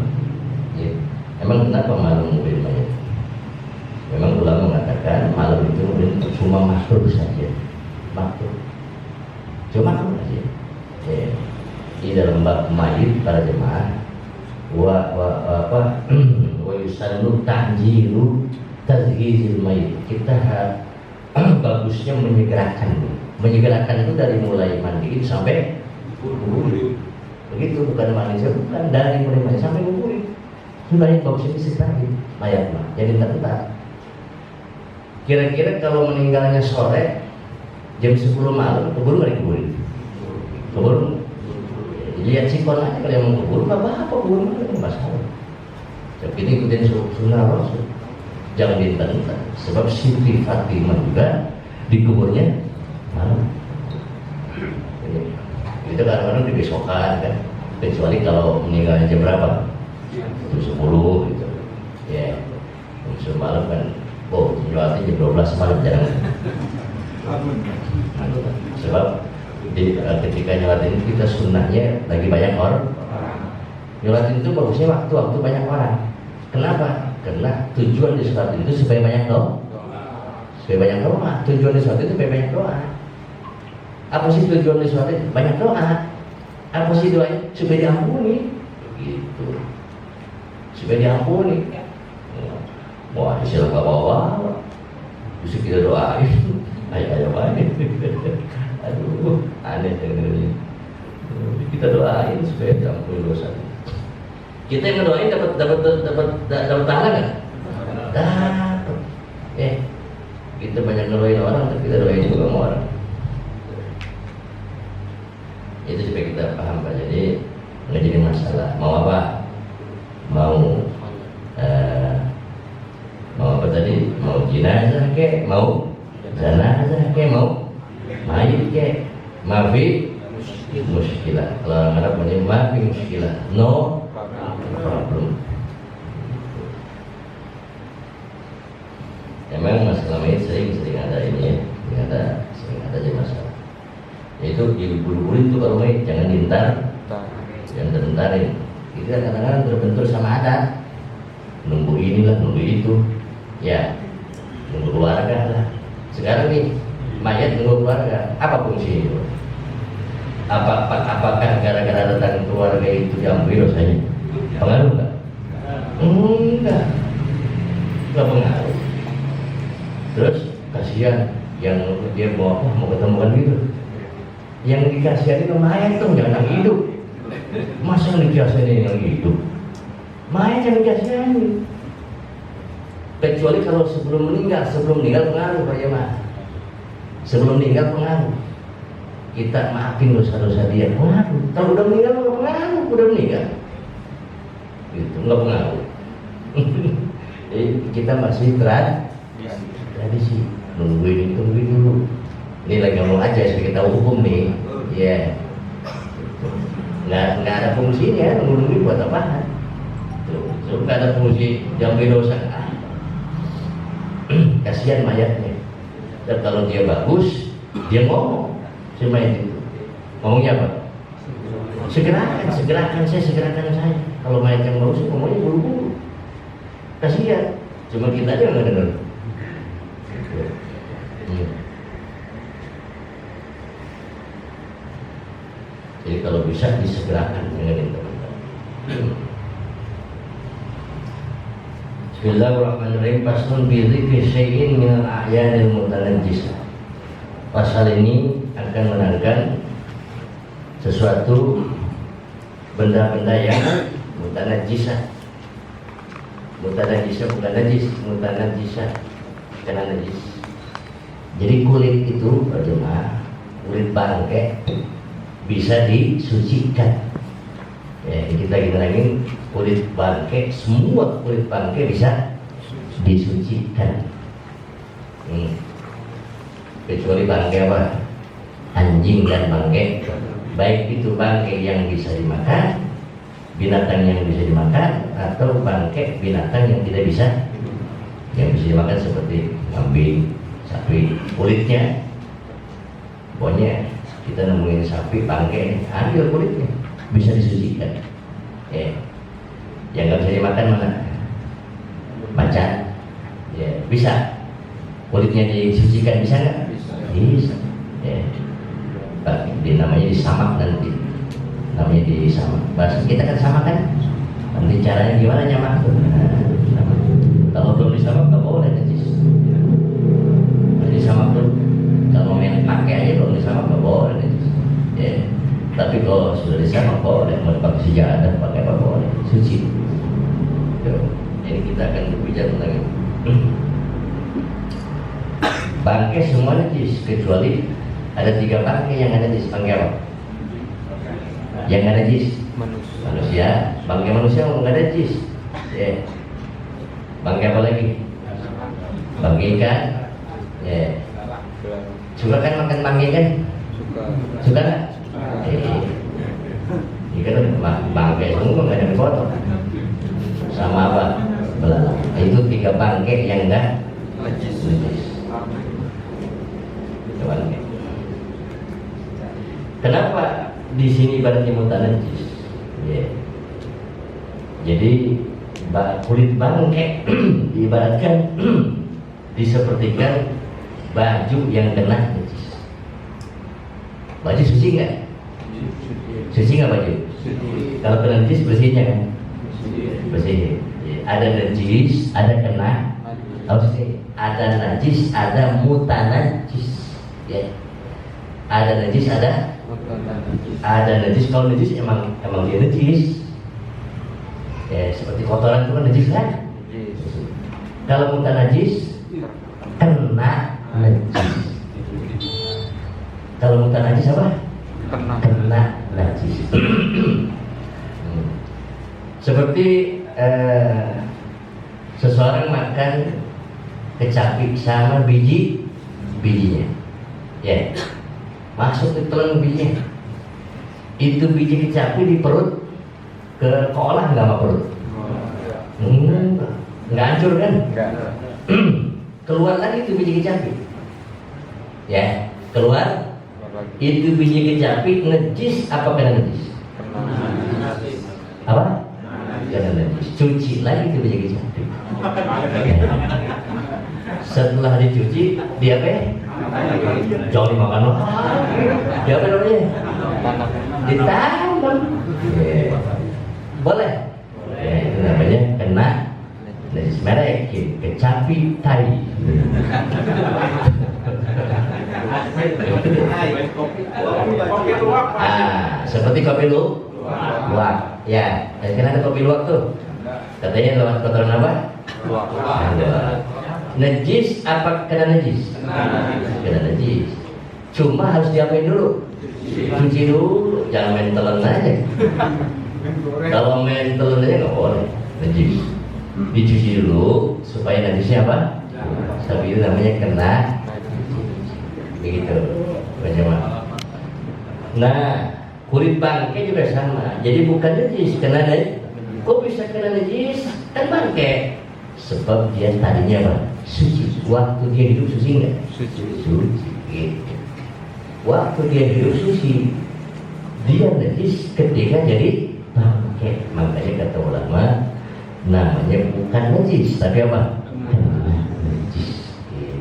Ya. Emang kenapa malam mobilin mayat? Memang ulama mengatakan malam itu cuma makhluk saja, makhluk, cuma makhluk saja. Di dalam bab mayit para jemaah, wa yusannu ta'jilu tazhizil mayit. Kita bagusnya menyegerakan itu dari mulai mandiin sampai kuburin. Begitu, bukan mandi, bukan dari mulai mandi sampai kuburin. Sebenarnya bagusnya disegerakin mayat mah, jadi tetap. Kira-kira kalau meninggalnya sore jam 10 malam, keburu nggak dikuburin? Keburu. Lihat sikon aja kalau yang mau keburu, nggak apa-apa, keburu nggak masalah. Tapi ini ikutin sunnah Rasul. Jangan ditentang, sebab Siti Fatimah juga dikuburnya malam. Itu kadang-kadang dibesokan kan, kecuali kalau meninggalnya jam berapa? Jam 10 gitu. Ya, jam malam kan. Oh, nyolatin jam 12 malam jarang. Sebab ketika nyolatin kita sunnahnya lagi banyak orang. Nyolatin itu bagusnya waktu banyak orang. Kenapa? Karena tujuan di sholat itu supaya banyak doa. Supaya banyak doa. Tujuan di sholat itu supaya banyak doa. Apa sih tujuan di sholat itu? Banyak doa. Apa sih doanya? Supaya diampuni. Begitu. Supaya diampuni. Wah, istilah bawa, bisa kita doain, ayo baik. Aduh, aneh dengerin. Kita doain supaya diampuni dosa. Kita yang ngedoain dapat pahala nggak? Dapat. Kita banyak ngedoain orang, tapi kita doain juga sama orang. Itu supaya kita paham Pak. Jadi nggak jadi masalah. Mau apa? Mau apa tadi? Mau jenazah ke, mau jenazah ke, mau mayit ke, mafi muskilah. Kalau orang Arab punya mafi muskilah, no problem. Emang masalah mayit sering ada ini ya, sering ada aja masalah. Itu diburu-buru itu kalau mayit jangan jangan dibentarin. Itu kadang-kadang terbentur sama adat. Nunggu inilah, nunggu itu. Ya, nunggu keluarga lah. Sekarang nih, mayat nunggu keluarga, apa fungsinya? Apakah gara-gara datang keluarga itu diampuni dosanya? Pengaruh nggak? Enggak pengaruh. Terus kasihan yang dia mau ketemukan gitu. Yang dikasihani mayat tuh jangan yang hidup. Masa yang dikasihani yang hidup? Mayat yang dikasihani. Kecuali kalau sebelum meninggal pengaruh Pak Jemaah. Sebelum meninggal pengaruh. Kita maafin dosa-dosa dia, pengaruh. Kalau udah meninggal nggak pengaruh, udah meninggal. Gitu, nggak pengaruh. Jadi kita masih tradisi, nungguin dulu. Ini lagi ngomong aja supaya kita hukum nih, ya. Nggak ada fungsinya, nunggu buat apaan? Tuh, nggak ada fungsi jam dosa. Kasihan mayatnya. Dan kalau dia bagus, dia ngomong si mayat itu. Ngomongnya apa? Segerakan saya. Kalau mayat yang bagus, ngomongnya buru-buru. Kasihan. Cuma kita aja nggak dengar. Jadi kalau bisa disegerakan dengan teman-teman. Bismillahirrahmanirrahim. Faslun bi dzikri syai'in minal a'yanil mutanajjisah. Pasal ini akan menerangkan sesuatu benda-benda yang mutanajjisah. Mutanajjisah bukan najis, mutanajjisah karena najis. Jadi kulit itu berjemaah, kulit bangkai bisa disucikan. Ya, kita lagi kulit bangkai, semua kulit bangkai bisa disucikan. Kecuali bangkai apa? Anjing dan bangkai. Baik itu bangkai yang bisa dimakan, binatang yang bisa dimakan, atau bangkai binatang yang tidak bisa, yang bisa dimakan seperti kambing, sapi, kulitnya. Pokoknya kita nemuin sapi bangkai, ambil kulitnya, bisa disucikan. Yang nggak bisa dimakan mana? Macan, ya bisa. Kulitnya disucikan bisa nggak? Bisa. Namanya disamak nanti. Namanya disamak. Bahasa kita kan sama kan? Nanti caranya gimana nyamak tuh? Kalau belum disamak nggak boleh najis. Disamak tuh. Kalau main pakai aja belum disamak nggak boleh najis. Tapi kalau sudah disamak boleh. Mau pakai sejadah, pakai apa boleh. Suci. Jadi kita akan berbicara tentang itu. Bangkai semua najis kecuali ada 3 bangkai yang ada najis. Bangkai apa? Yang ada najis manusia. Bangkai manusia nggak ada najis. Bangkai apa lagi? Bangkai ikan. Suka kan makan bangkai kan? Suka nggak? Ikan bangkai semua nggak ada yang dipotong. Sama apa? Belalang. Itu 3 bangkai yang enggak najis. Kenapa di sini ibaratnya mutanajjis? Jadi kulit bangkai diibaratkan disepertikan baju yang kena najis. Baju suci nggak? Suci nggak baju? Kalau kena najis bersihnya kan? Bersih. Ada najis, ada kena. Ada najis, ada mutanajjis. Ada najis, ada najis. Kalau najis emang dia najis. Seperti kotoran itu kan najis kan? Kalau mutanajjis kena najis. Kalau mutanajjis apa? Kena najis. Seperti seseorang makan kecapi sama bijinya. Masuk ke telan bijinya. Itu biji kecapi di perut ke olah nggak sama perut? Nggak hancur kan? Keluar lagi itu biji kecapi. Keluar. Itu biji kecapi najis apa kena najis? Apa? Kena najis. Cuci lagi itu biji kecapi. Setelah dicuci, dia apa? Jangan dimakan loh. Dia apa namanya? Ditanam. Boleh. Itu namanya kena najis. Merek kecapi tai. Seperti kopi luwak. Kan ada kopi luwak tuh. Katanya lewat kotoran apa? Luwak. Najis apa kena najis? Kena najis. Cuma harus diapain dulu? Cuci dulu, jangan main telan aja. Kalau main telan aja nggak boleh, najis. Dicuci dulu supaya najisnya apa? Tapi itu namanya kena. Begitu, bagaimana? Nah, kulit bangkai juga sama. Jadi bukan najis, kena najis. Kok bisa kena najis? Kan bangkai. Sebab dia tadinya apa? Suci. Waktu dia hidup suci nggak? Suci. Gitu. Waktu dia hidup suci, dia najis ketika jadi bangkai. Makanya kata ulama, namanya bukan najis, tapi apa? Najis. Gitu.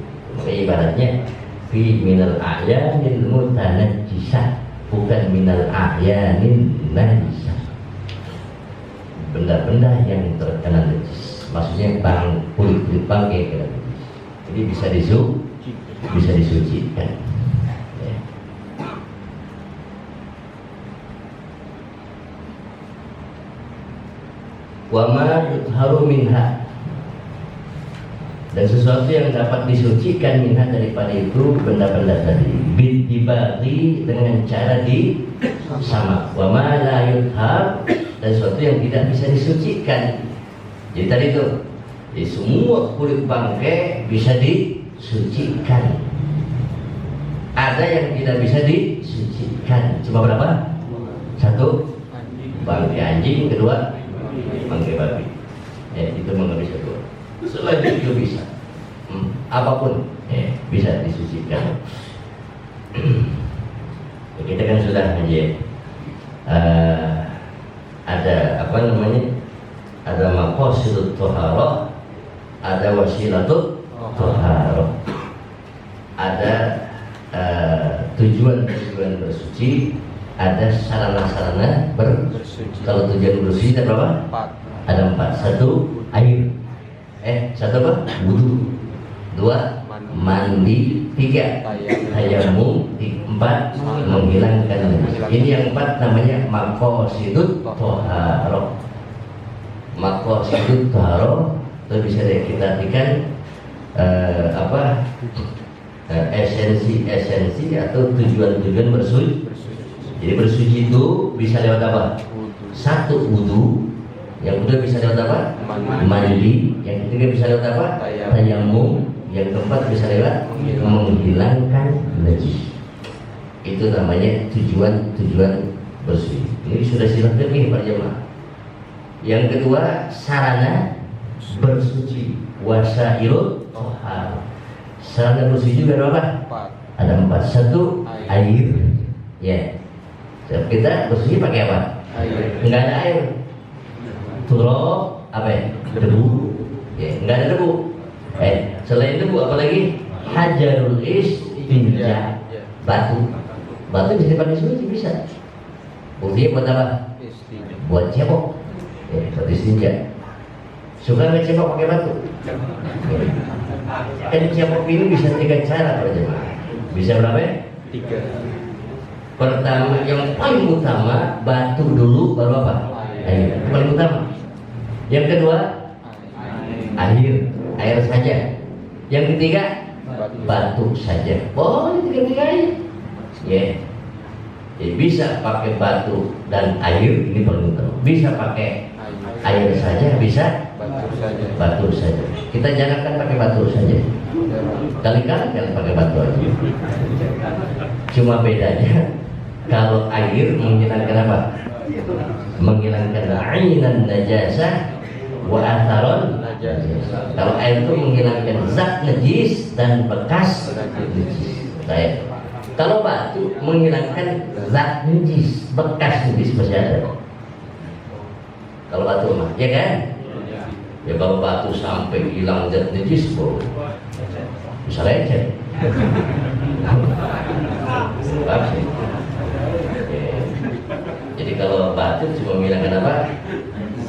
Ibaratnya fi minal a'yanil mutanajjisah, bukan minal a'yanil najisah. Benda-benda yang terkena najis. maksudnya kulit bangkai kena najis. Jadi bisa disucikan. Ya. Wa ma yutharu minha, dan sesuatu yang dapat disucikan minha daripada itu benda-benda tadi bitibati dengan cara di sama. Wa ma la yuthar, dan sesuatu yang tidak bisa disucikan. Jadi tadi itu semua kulit bangkai bisa disucikan. Ada yang tidak bisa disucikan. Cuma berapa? Satu, bangkai anjing. Kedua, bangkai babi. Ya, itu mengenai satu. Selain itu bisa, apapun bisa disucikan. Kita kan sudah ada apa namanya? Ada maqasidut thaharah, ada wasilatut thaharah, ada tujuan-tujuan bersuci, ada sarana-sarana bersuci. Kalau tujuan bersuci ada berapa? 4. Ada 4. Satu, air. Satu apa? Wudu. 2, mandi. 3, tayamum. 4, menghilangkan najis. Ini yang 4 namanya maqasidut thaharah. Maqasidut thaharah itu bisa kita artikan esensi atau tujuan bersuci. Jadi bersuci itu bisa lewat apa? Satu, wudu. Yang kedua bisa lewat apa? Mandi. Yang ketiga bisa lewat apa? Tayamum. Yang keempat bisa lewat menghilangkan najis. Itu namanya tujuan bersuci. Ini sudah silap nih Pak Jemaah. Yang kedua, sarana bersuci, wasailul thahar. Sarana bersuci juga ada apa? 4. Ada 4. Satu, air. Ya. Kita bersuci pakai apa? Air. Enggak ada air. Turab apa ya? Debu. Ya, enggak ada debu. Selain debu apa lagi? Hajarul istinja. Batu. Batu bisa dipakai suci, bisa. Buktinya buat apa? Buat cebok. Batu istinja. Suka nggak cebok pakai batu? Kan cebok ini bisa 3 cara Pak Jemaah. Bisa berapa ya? 3. Pertama, yang paling utama batu dulu, baru apa? Air. Itu paling utama. Yang kedua, air saja. Yang ketiga, batu saja. Boleh 3-3 ya. Jadi bisa pakai batu dan air, ini paling utama. Bisa pakai air saja, bisa batu saja. Kita jangankan pakai batu saja. Kali-kali jangan pakai batu aja. Cuma bedanya kalau air menghilangkan apa? Menghilangkan ainan najasah wa atharon najasah. Kalau air itu menghilangkan zat najis dan bekas najis. Baik. Kalau batu menghilangkan zat najis, bekas najis masih ada. Kalau batu mah, ya kan? Ya kalau batu sampai hilang zat najis, bro, bisa lecet. Jadi kalau batu cuma menghilangkan apa?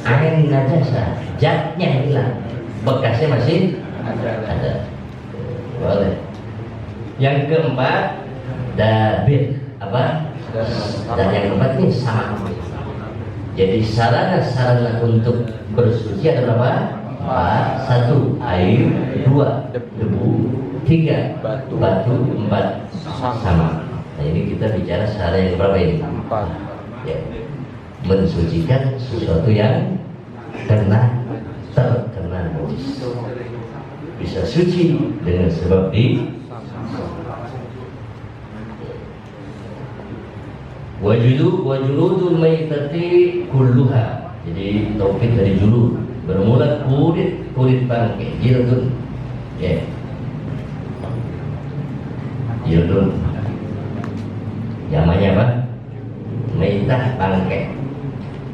Air najasa, zatnya hilang, bekasnya masih ada. Boleh. Yang keempat, dabir apa? Dan yang keempat ini sama. Jadi sarana untuk bersuci ada berapa? 4. 1, air. 2, debu. 3, batu. 4, sama. Nah ini kita bicara sarana yang berapa ini? 4. Ya. Mensucikan sesuatu yang terkena najis. Bisa suci dengan sebab di wajuludul maitati kulluha. Jadi taufid dari julud, bermula kulit bangkai, jildun. Ya. Jildun. Namanya apa? Maitah bangkai.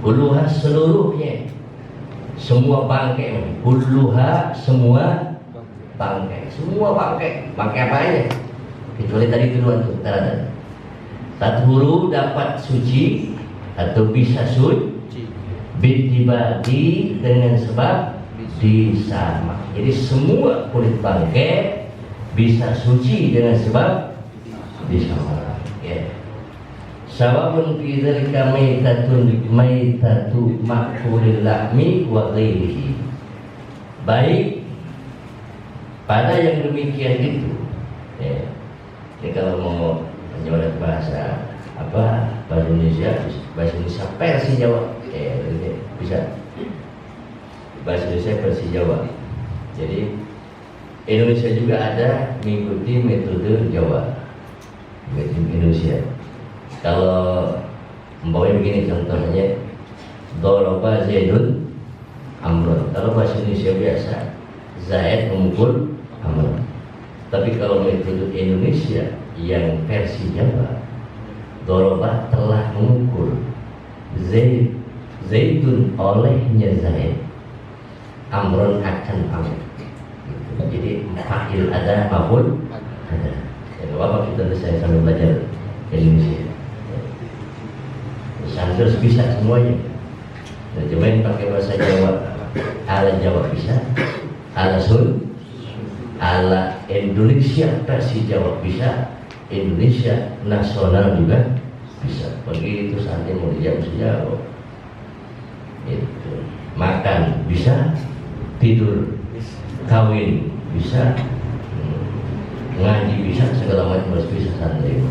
Kulluha seluruhnya. Semua bangkai. Kulluha semua bangkai. Semua bangkai. Bangkai apa aja? Kecuali tadi kedua tuh, ada. Tathuru dapat suci atau bisa suci bitibati dengan sebab disamak. Jadi semua kulit bangkai bisa suci dengan sebab disamak. Ya. Sawabun fi dzalika maitatu makulil lahmi wa ghairihi. Baik pada yang demikian itu. Ya. Jadi kalau mau menyorot bahasa Indonesia versi Jawa, bisa bahasa Indonesia versi Jawa. Jadi Indonesia juga ada mengikuti metode Jawa, metode Indonesia. Kalau umpamanya begini contohnya, Doroba Zaidun Amrun. Kalau bahasa Indonesia biasa, Zaid memukul Amrun. Tapi kalau metode Indonesia yang versi Jawa, Doroba telah memukul Zaidun olehnya Zaid, Amrun akan Amr. Jadi fa'il ada, maf'ul ada. Ya, apa kita saya sambil belajar Indonesia. Santri bisa semuanya. Cuman pakai bahasa Jawa, ala Jawa bisa, ala Sun, ala Indonesia versi Jawa bisa, Indonesia nasional juga bisa. Begitu santri mau dijawab sejauh itu. Makan bisa, tidur, kawin bisa, ngaji bisa, segala macam harus bisa santri.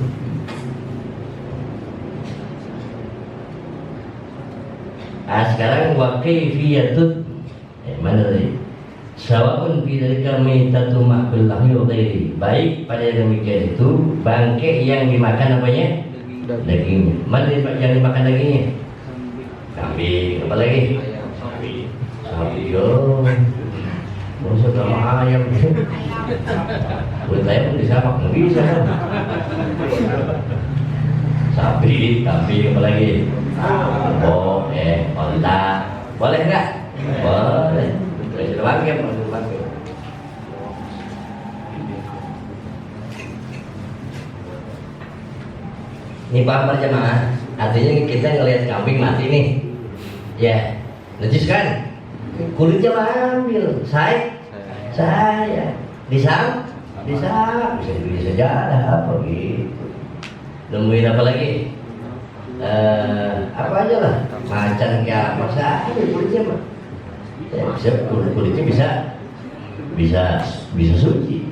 Sekarang waqifiyatut mana tadi? Sawabun fi dzalika maitatu ma'kul lahmi wa ghairi. Baik pada yang demikian itu bangkai yang dimakan apanya? Dagingnya. Mana yang dimakan dagingnya? Kambing. Apa lagi? Sapi. Yo. Masa sama ayam. Kulit ayam pun disamak, nggak bisa. Sapi, kambing, apa lagi? Onta, boleh nggak? Boleh. Sudah pakai, sudah pakai. Ini paham berjamaah? Artinya kita ngelihat kambing mati nih, ya, najis kan? Kulitnya ambil, saya, disam, bisa dibeli sejarah apa gitu. Nemuin apa lagi? Apa aja lah, macan kayak apa saja kulitnya mah. Ya, kulitnya bisa suci.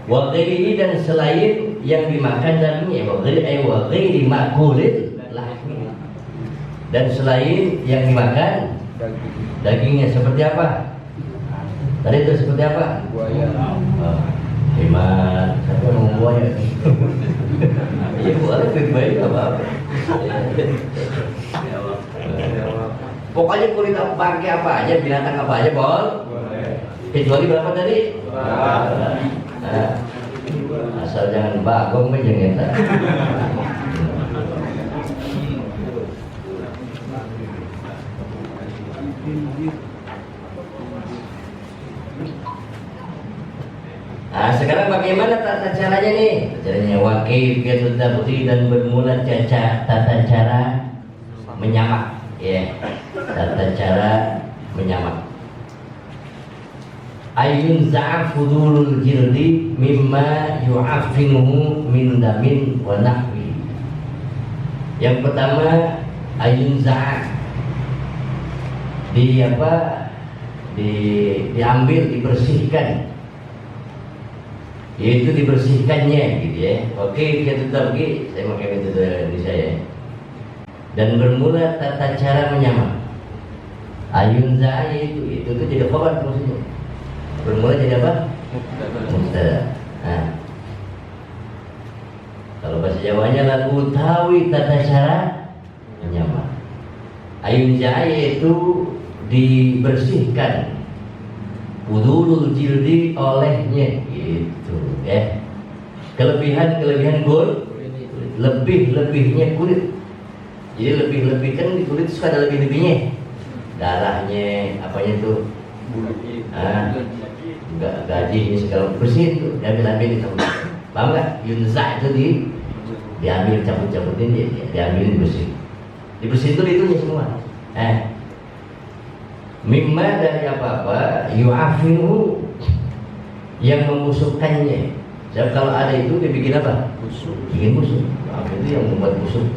Waqili dan selain yang dimakan dagingnya, waqili makulil lahmi. Dan selain yang dimakan dagingnya seperti apa? Tadi itu seperti apa? Buaya. Hemat, siapa mau buaya? Ya boleh, baik apa-apa. Pokoknya kulit bangkai apa aja, binatang apa aja, Bol. Kecuali berapa tadi? Asal jangan bagong aja ngeta. Sekarang bagaimana tata caranya nih? Caranya wakif dan bermula tata cara menyamak, ya. Tata cara menyamak. Ayun za'fudul jildi mimma yu'affinuhu min damin wa nahwi. Yang pertama ayun za' diambil, dibersihkan, yaitu dibersihkannya gitu ya. Oke, kita tetap lagi, saya pakai metode Indonesia ya. Dan bermula tata cara menyamak. Ayun za' itu jadi khabar maksudnya. Bermula jadi apa? Mubtada. Nah, kalau bahasa Jawanya lagu tawi tata cara menyamak. Ayun jaya itu dibersihkan, udulul jildi olehnya gitu ya. Kelebihan kulit, lebihnya kulit. Jadi lebih kan di kulit suka ada lebihnya, darahnya apanya tuh, gajinya segala bersih tuh, diambil dicampur. Paham nggak? Yunza itu diambil, cabut-cabutin, diambil, dibersihin itu itunya semua. Mimma dari apa-apa yu'afiru yang membusukkannya. Sebab kalau ada itu dia bikin apa? Bikin busuk. Apa itu yang membuat busuk?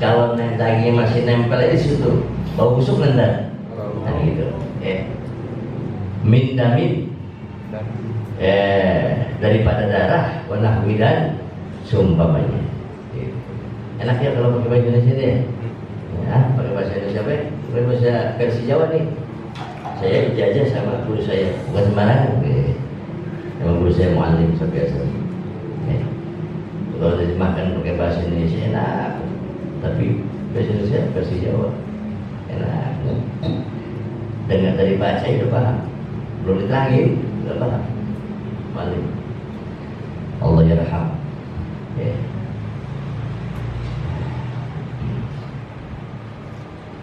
Kalau dagingnya masih nempel di situ, bau busuk nendang. Nah gitu. Min damin daripada darah, warna dan seumpamanya. Enak ya kalau pakai bahasa Indonesia deh. Ya, pakai bahasa Indonesia apa? Pakai bahasa versi Jawa nih. Saya ijazah sama guru saya, bukan sembarangan. Sama guru saya muallim biasa. Kalau makan pakai bahasa Indonesia enak, tapi bahasa Indonesia versi Jawa enak. Dengar dari baca itu paham, belum diterangin, tidak paham. Muallim. Allah yarham.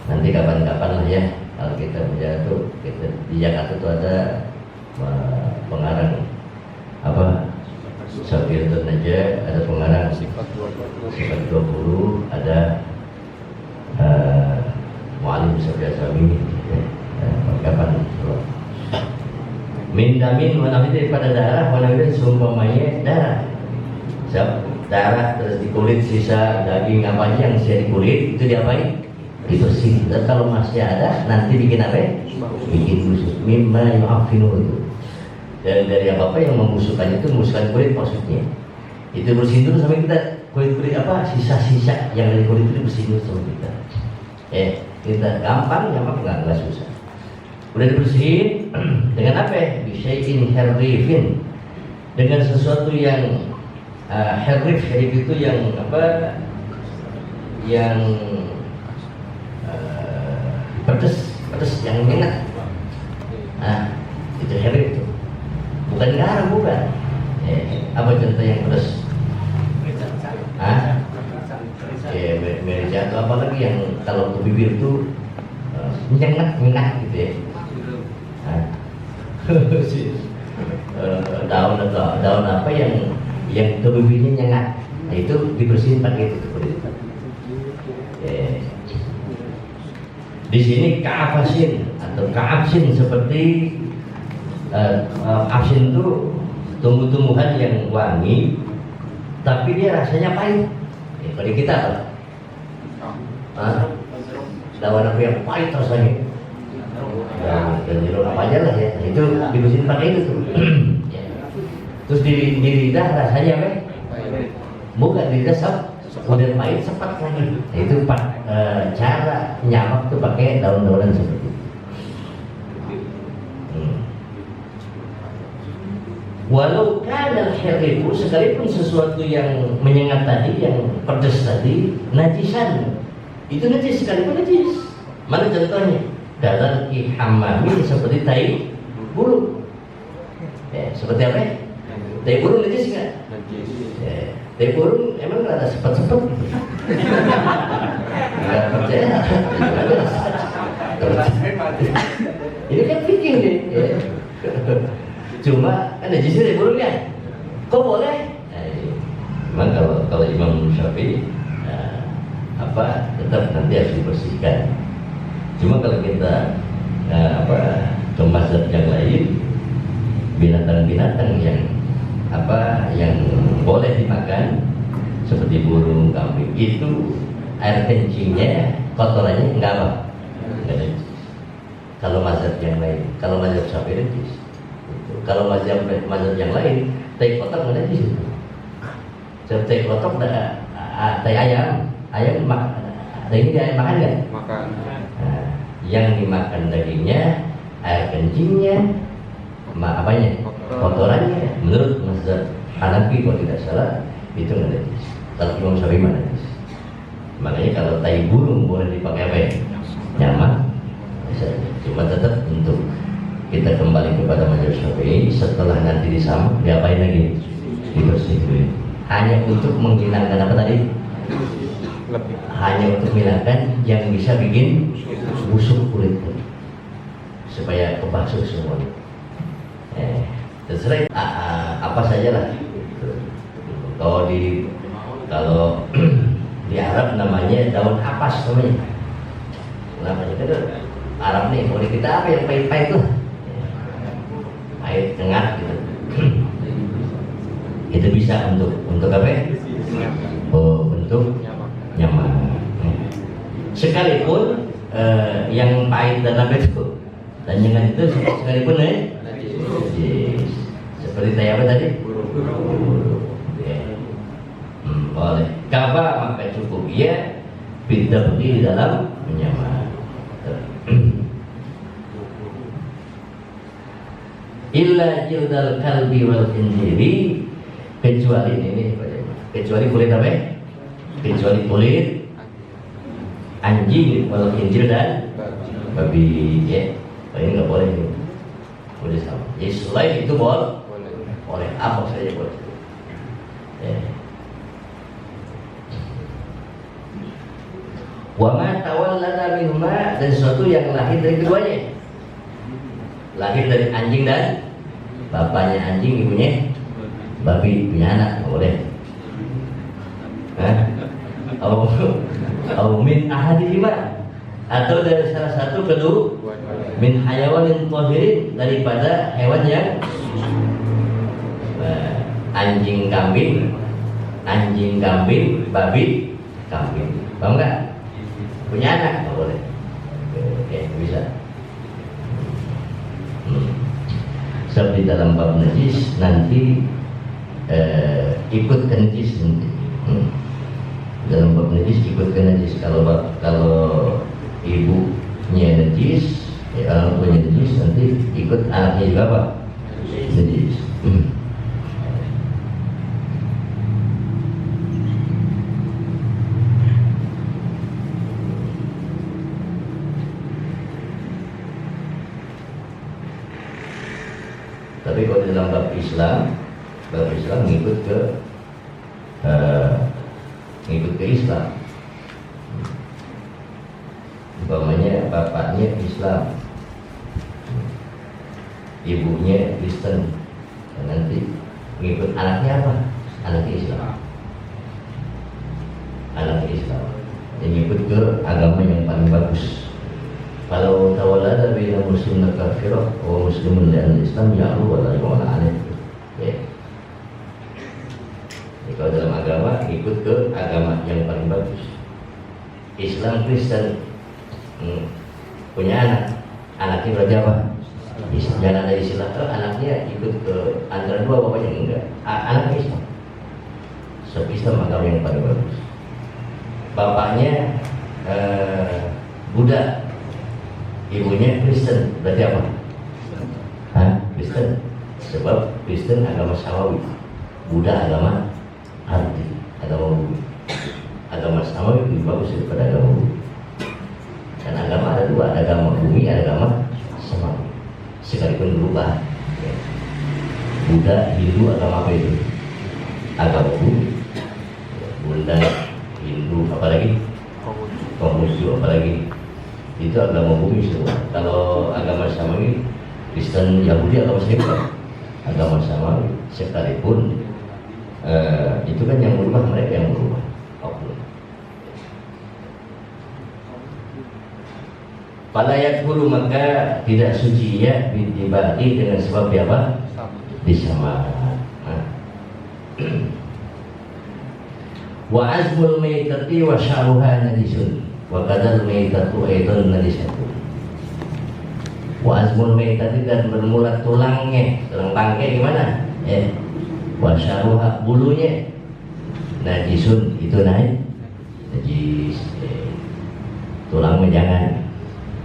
Nanti kapan-kapan lah ya, kalau kita menjatuh, di Jakarta itu ada pengarang apa? Safiyatun Najah, ada pengarang sifat 20, ada muallim Syafi'i. Kapan? Min damin wanafid daripada darah, wanafid seumpamanya darah. Darah terus di kulit, sisa daging apa aja yang sisa di kulit itu diapain? Dibersih. Dan kalau masih ada nanti bikin apa? Bikin busuk. Mimma yu'afinu itu. Dan dari apa yang membusukkan itu, membusukkan kulit maksudnya. Itu bersihin dulu sampai kita kulit apa? Sisa-sisa yang dari kulit itu bersihin dulu sama kita. Kita gampang, nggak susah. Udah dibersihin dengan apa? Bisyai'in harrifin. Dengan sesuatu yang harrif itu yang apa? Yang pedes yang enak. Nah, itu harrif itu. Bukan garam, bukan. Apa contoh yang pedes? Merica atau apa lagi yang kalau ke bibir itu menyengat gitu ya. Daun apa yang ke bibirnya nyengat. Nah, itu dibersihin pakai itu kulit. Di sini ka'afasin atau ka'absin seperti absin itu tumbuh-tumbuhan yang wangi tapi dia rasanya pahit. Kalau kita apa? Daun apa yang pahit rasanya? Dan jeruk apa aja lah ya. Itu dibersihin pakai itu tuh. Terus di lidah rasanya apa? Bukan di lidah udah pahit sepat lagi. Nah, itu cara nyamak tuh pakai daun-daunan seperti itu. Walau kadal syarifu, sekalipun sesuatu yang menyengat tadi, yang pedas tadi, najisan, itu najis, sekalipun najis. Mana contohnya? Dalam ihamami seperti tai burung. Seperti apa? Tai burung najis nggak? Tai burung emang nggak ada sepet-sepet. Nggak percaya? Ini kan fikih nih. Cuma kan najis dari burungnya. Kok boleh? Memang kalau Imam Syafi'i tetap nanti harus dibersihkan. Cuma kalau kita ke mazhab yang lain, binatang-binatang yang boleh dimakan seperti burung, kambing itu air kencingnya, kotorannya enggak apa? Enggak najis. Kalau mazhab yang lain, kalau mazhab Syafi'i najis. Kalau mazhab yang lain, tai kotor nggak najis itu. Tai kotor tai ayam dagingnya makan nggak? Makan. Nah, yang dimakan dagingnya, air kencingnya, apanya? Kotorannya. Menurut mazhab Hanafi kalau tidak salah itu nggak najis. Kalau Imam Syafi'i mana najis. Makanya kalau tai burung boleh dipakai apa ya? Nyaman. Cuma tetap untuk kita kembali kepada mazhab Syafi'i, setelah nanti disamak diapain lagi? Dibersihin. Hanya untuk menghilangkan apa tadi? Hanya untuk menghilangkan yang bisa bikin busuk kulit supaya kebasuh semua. Terserah apa saja lah. Kalau di Arab namanya daun apas namanya. Namanya kan Arab nih, boleh kita apa yang pahit-pahit tuh? Pahit, tengah gitu. Itu bisa untuk apa ya? Oh, untuk nyaman. Sekalipun yang pahit dan apa itu dan jangan itu sekalipun najis. Seperti saya apa tadi? Boleh. Kaba maka cukup ya pindah di dalam menyaman. Illa jildal kalbi wal khinziri, kecuali ini kecuali kulit apa ya? Kecuali kulit anjing wal khinzir dan babi ya. Ini nggak boleh ini. Boleh sama. Jadi selain itu boleh apa saja boleh. Ya. Wa ma tawallada minhuma, dan sesuatu yang lahir dari keduanya. Lahir dari anjing dan bapaknya anjing, ibunya babi, punya anak, nggak boleh. Atau min ahadihima, atau dari salah satu kedua min hayawanin tahirin, daripada hewan yang anjing kambing, babi kambing. Paham nggak? Punya anak nggak boleh. Oke, bisa. Sebab di dalam bab najis nanti ikut ke najis nanti. Dalam bab najis ikut ke najis. Kalau ibunya najis, orang tuanya najis, nanti ikut anaknya juga apa? Najis. Tapi kalau dalam bab Islam ngikut ke Islam. Umpamanya bapaknya Islam, ibunya Kristen, nanti ngikut anaknya apa? Anaknya Islam. Yang ngikut ke agama yang paling bagus. Kalau tawallada baina muslim dan kafirah wa muslimun li'an Islam ya'lu wa la yu'ala aneh. Ya. Kalau dalam agama ikut ke agama yang paling bagus. Islam, Kristen, punya anaknya berarti apa? Jangan ada istilah anaknya ikut ke antara dua, bapaknya enggak. Anaknya Islam. Sebab Islam agama yang paling bagus. Bapaknya Buddha, ibunya Kristen, berarti apa? Kristen. Sebab Kristen agama samawi, Buddha agama arti, agama bumi. Agama samawi lebih bagus daripada agama bumi. Dan agama ada dua, ada agama bumi, ada agama samawi. Sekalipun berubah. Ya. Buddha, Hindu, agama apa itu? Agama bumi. Buddha, Hindu, apalagi? Konghucu, apalagi? Itu agama bumi semua. Kalau agama samawi, Kristen, Yahudi agama samawi, agama samawi. Sekalipun itu kan yang berubah, mereka yang berubah. Falayat hulu, maka tidak suci ya dibagi dengan sebab apa? Disamakan. Wa azmul maitati wa sya'ruha najisun. Wa kadal maitatu aidun najisatun. Wa azmul maitati, dan bermula tulangnya, tulang bangkai gimana? Wa sya'ruha, bulunya, najisun, itu najis. Tulangnya jangan,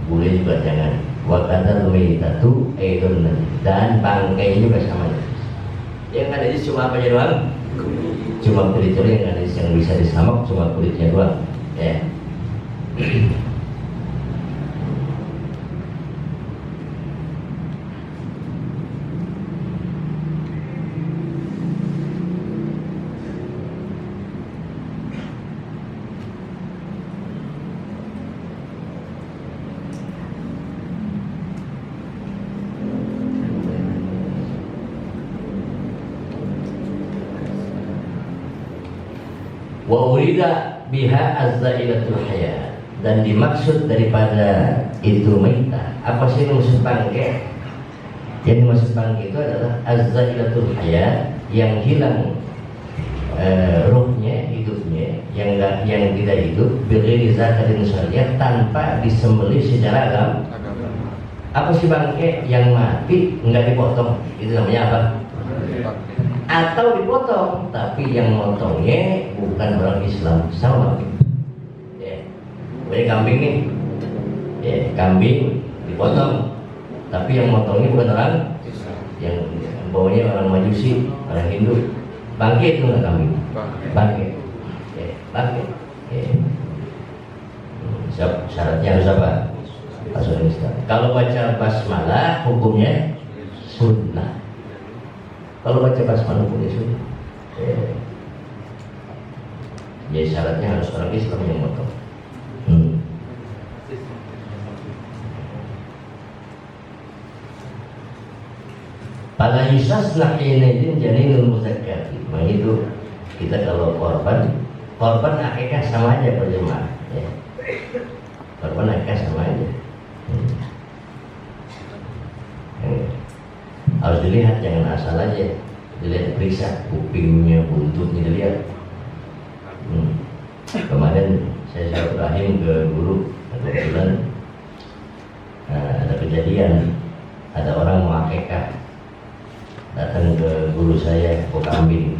bulunya juga jangan. Wa kadal maitatu aidun najis, dan bangkainya juga sama najis. Yang najis cuma apa doang? Cuma kulit yang najis, yang bisa disamak cuma kulitnya doang. Ya. Wa urida biha azzailatul hayat, dan dimaksud daripada itu maitah. Apa sih maksud bangke? Yang dimaksud bangke itu adalah az-zailatul hayat, yang hilang ruhnya, hidupnya, yang tidak hidup, bighairi zakatin syariah, tanpa disembelih secara agama. Apa sih bangke? Yang mati nggak dipotong, itu namanya apa? Atau dipotong, tapi yang motongnya bukan orang Islam, sama. Ya, kayak kambing nih, ya, kambing dipotong, tapi yang motongnya bukan orang, yang bawanya orang Majusi, orang Hindu. Bangke itu nggak kambing, bangke, ya, bangke. Ya. Syaratnya harus apa? Masuk Islam. Kalau baca basmalah hukumnya sunnah. Kalau baca basmalah hukumnya sunnah. Ya syaratnya harus orang Islam yang motong. Pada yusas nakinedin janinul muzakkati. Nah itu kita kalau korban akikah sama aja berjemaah. Ya. Korban akikah sama aja. Harus dilihat, jangan asal aja dilihat, periksa kupingnya, buntutnya dilihat. Kemarin saya silaturahim ke guru, kebetulan ada kejadian, ada orang mau akikah, datang ke guru saya, bawa kambing.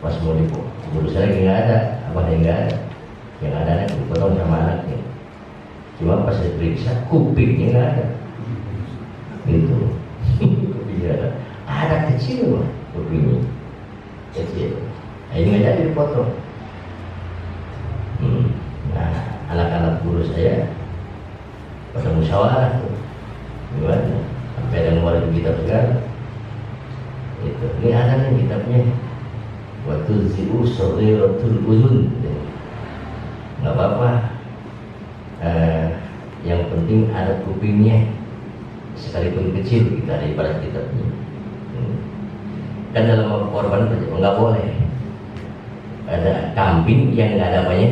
Pas mau dipotong, guru saya nggak ada, apa yang nggak ada, yang ada anak dipotong sama anaknya. Cuma pas saya periksa kupingnya nggak ada, gitu. Kupingnya ada kecil lah, kupingnya kecil. Nah, ini nggak jadi dipotong. Nah, anak-anak guru saya pada musyawarah tuh, gimana? Sampai ada ngeluarin kitab segala. Itu, ini ada nih kitabnya. Waktu ziu soriratul uzun. Nggak apa-apa. Yang penting ada kupingnya, sekalipun kecil, kita ada ibarat kitabnya. Kan dalam korban nggak boleh ada kambing yang nggak ada apanya,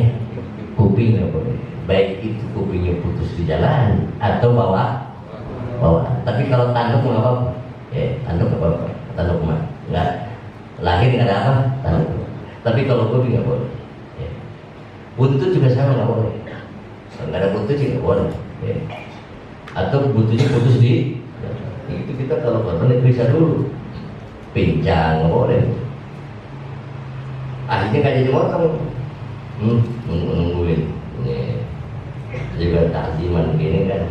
kuping nggak boleh. Baik itu kupingnya putus di jalan atau bawa. Tapi kalau tanduk nggak apa-apa. Tanduk nggak apa-apa. Tanduk mah nggak, lahir nggak ada apa, tanduk. Tapi kalau kuping nggak boleh. Buntut juga sama, nggak boleh. Nggak ada buntut juga boleh. Atau buntutnya putus di, itu kita kalau korban diperiksa dulu, pincang nggak boleh. Akhirnya nggak jadi motong, nungguin. Juga takziman gini kan,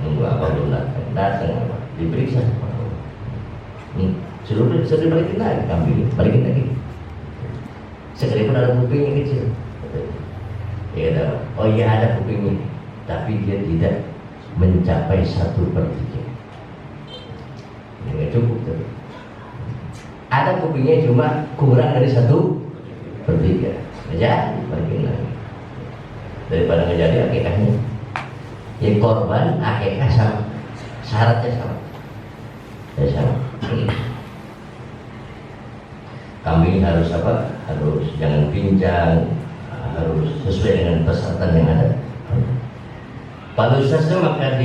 nunggu apa belum datang apa, diperiksa. Sudah balikin lagi kambing, balikin lagi. Sekalipun ada kupingnya kecil. Ya ada, oh iya ada kupingnya, tapi dia tidak mencapai 1/3. Ini nggak cukup tuh. Ada kupingnya cuma kurang dari 1/3, aja balikin lagi. Daripada nggak jadi akikahnya. Ya korban akikah sama, syaratnya sama. Ya sama. Kambing harus apa? Harus jangan pincang, harus sesuai dengan persyaratan yang ada. Kalau saja maka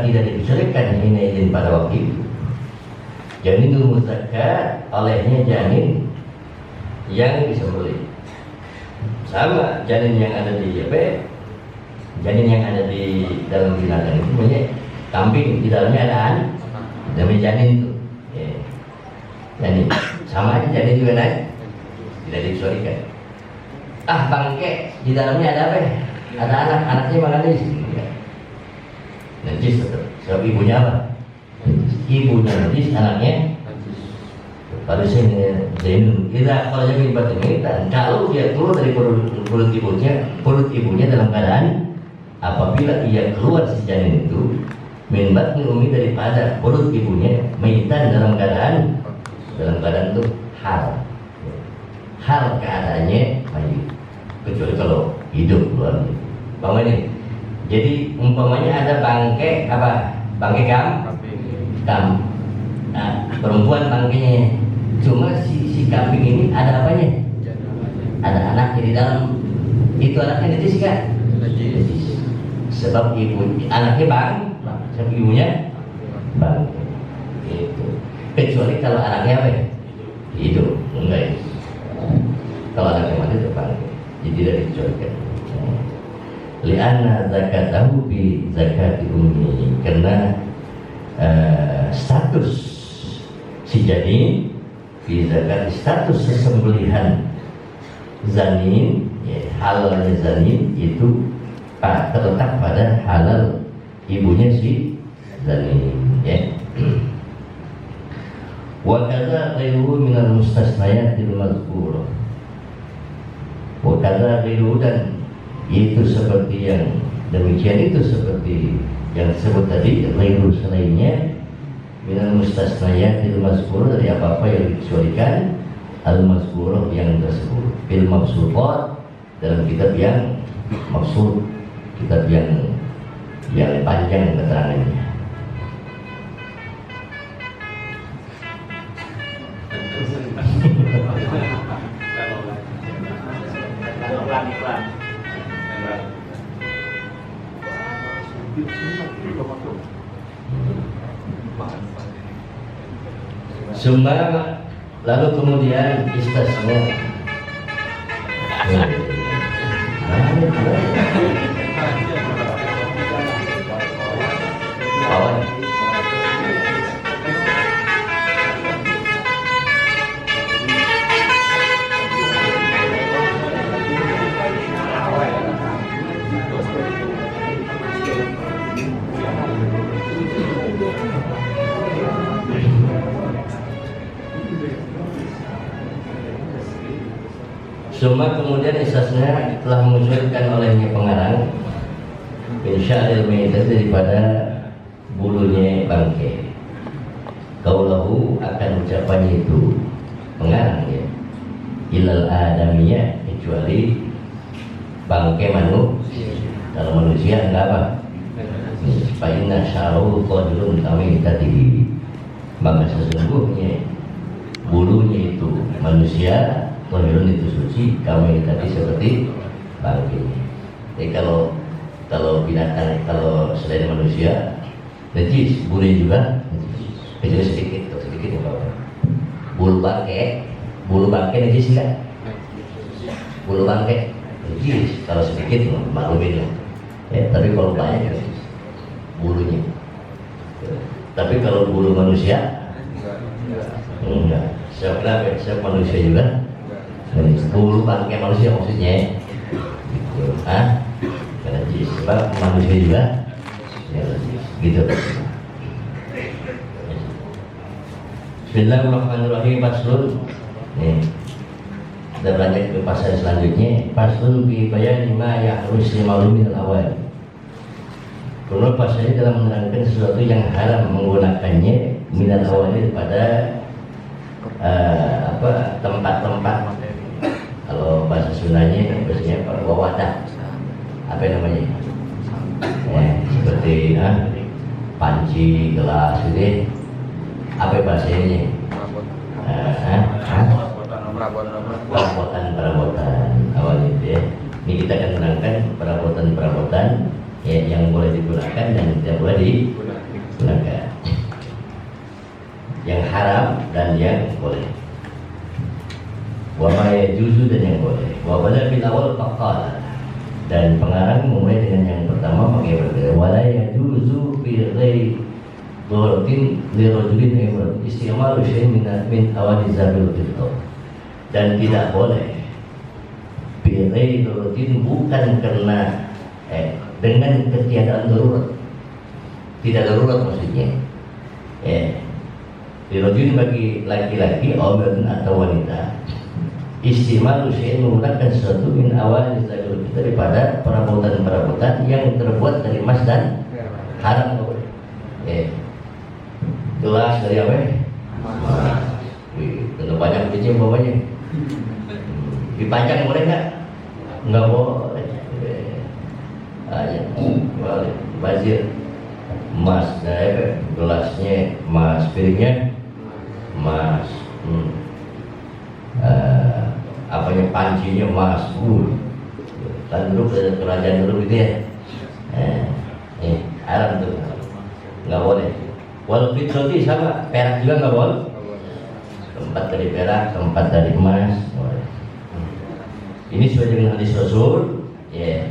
tidak diperbolehkan ini izin pada waktu itu. Janinul muzakkar, olehnya janin yang disembelih. Sama janin yang ada di janin yang ada di dalam binatang itu namanya kambing, di dalamnya ada namanya janin itu. Janin sama aja, janin juga naik, tidak dikecualikan. Bangke di dalamnya ada apa? Ada anaknya malah di sini. Najis tetap. Sebab ibunya apa? Ibunya najis, anaknya harusnya zainun. Kalau jadi batin kita, kalau dia keluar dari perut ibunya dalam keadaan, apabila ia keluar si janin itu min batni umi, daripada perut ibunya, maitan dalam keadaan itu hal keadaannya mayit, kecuali kalau hidup keluarnya. Umpamanya, jadi umpamanya ada bangke apa? Bangke kam. Nah, perempuan bangkenya, cuma si kambing ini ada apanya? Ada anaknya di dalam. Itu anaknya najis kan? Najis. Sebab anaknya bang, sebab ibunya bang. Itu. Kecuali kalau anaknya apa ya? Hidup, enggak ya? Kalau anaknya mati itu bang, jadi tidak dikecualikan. Lianna zakatahu bi zakati ummi, karena status si janin bi zakat, status sesembelihan zanin, ya, halalnya zanin itu terletak pada halal ibunya si zanin, ya. Wa kadza ghairuhu minal mustasnayatil mazkurah. Wa kadza ghairuhu, dan itu seperti yang demikian, itu seperti yang disebut tadi, ghairu selainnya, minal mustasnayatil mazkurah, dari apa-apa yang dikecualikan, al-mazkurah yang tersebut, fil mabsutat, dalam kitab yang maksud, kitab yang panjang keterangannya. Summa, lalu kemudian istasnya. Suma kemudian isasnya telah mengusulkan olehnya pengarang insya'il maidah, daripada bulunya bangkai. Kaulahu, akan ucapannya itu pengarang, ya, ilal adamiyah, kecuali bangkai manusia. Kalau manusia enggak apa, fa'inna sya'ruhu qadirun kami tadi, maka sesungguhnya bulunya itu manusia, Qahirun itu suci, kami tadi seperti bangkai. Jadi kalau binatang, kalau selain manusia najis, bulunya juga najis, kecuali sedikit ya Pak. Bulu bangkai najis enggak? Bulu bangkai najis, kalau sedikit maklumin lah. Ya, tapi kalau banyak najis bulunya. Tapi kalau bulu manusia enggak. Siapa manusia juga? Bulu bangkai manusia maksudnya, gitu. Najis, sebab manusia juga ya, gitu. Bismillahirrahmanirrahim. Faslun. Nih, kita beranjak ke pasal selanjutnya. Faslun bi bayani ma yahrus limalumin awal. Karena pasalnya dalam menerangkan sesuatu yang haram menggunakannya minal awalnya pada tempat-tempat. Kalau bahasa Sundanya biasanya wawadah, apa namanya? Seperti panci, gelas, gitu. Apa bahasanya? Perabotan awal itu ya. Ini kita akan menerangkan perabotan ya, yang boleh digunakan dan tidak boleh digunakan, yang haram dan yang boleh. Wa yajuzu, dan yang boleh. Wa bala bil awal faqala, dan pengarang memulai dengan yang pertama pakai berbeda. Wala yajuzu fi ghairi dharatin li rajulin ayman istimalu syai'in min awali zabil fitr, dan tidak boleh fi ghairi dharatin, bukan karena dengan ketiadaan darurat, tidak darurat maksudnya. Li rajulin, bagi laki-laki atau wanita, istimal syai'in, menggunakan sesuatu min awal zabil fitr, daripada perabotan yang terbuat dari emas dan haram. Gelas dari apa? Emas. Tentu banyak biji bawahnya. Dipajang boleh nggak? Nggak boleh. Boleh. Bazir emas, gelasnya emas, piringnya emas. Pancinya emas, kan dulu kerajaan dulu gitu ya. Haram tuh, nggak boleh. Wal fitrati sama, perak juga nggak boleh. Keempat dari perak, keempat dari emas. Boleh. Ini sesuai dengan hadis Rasul. Ya.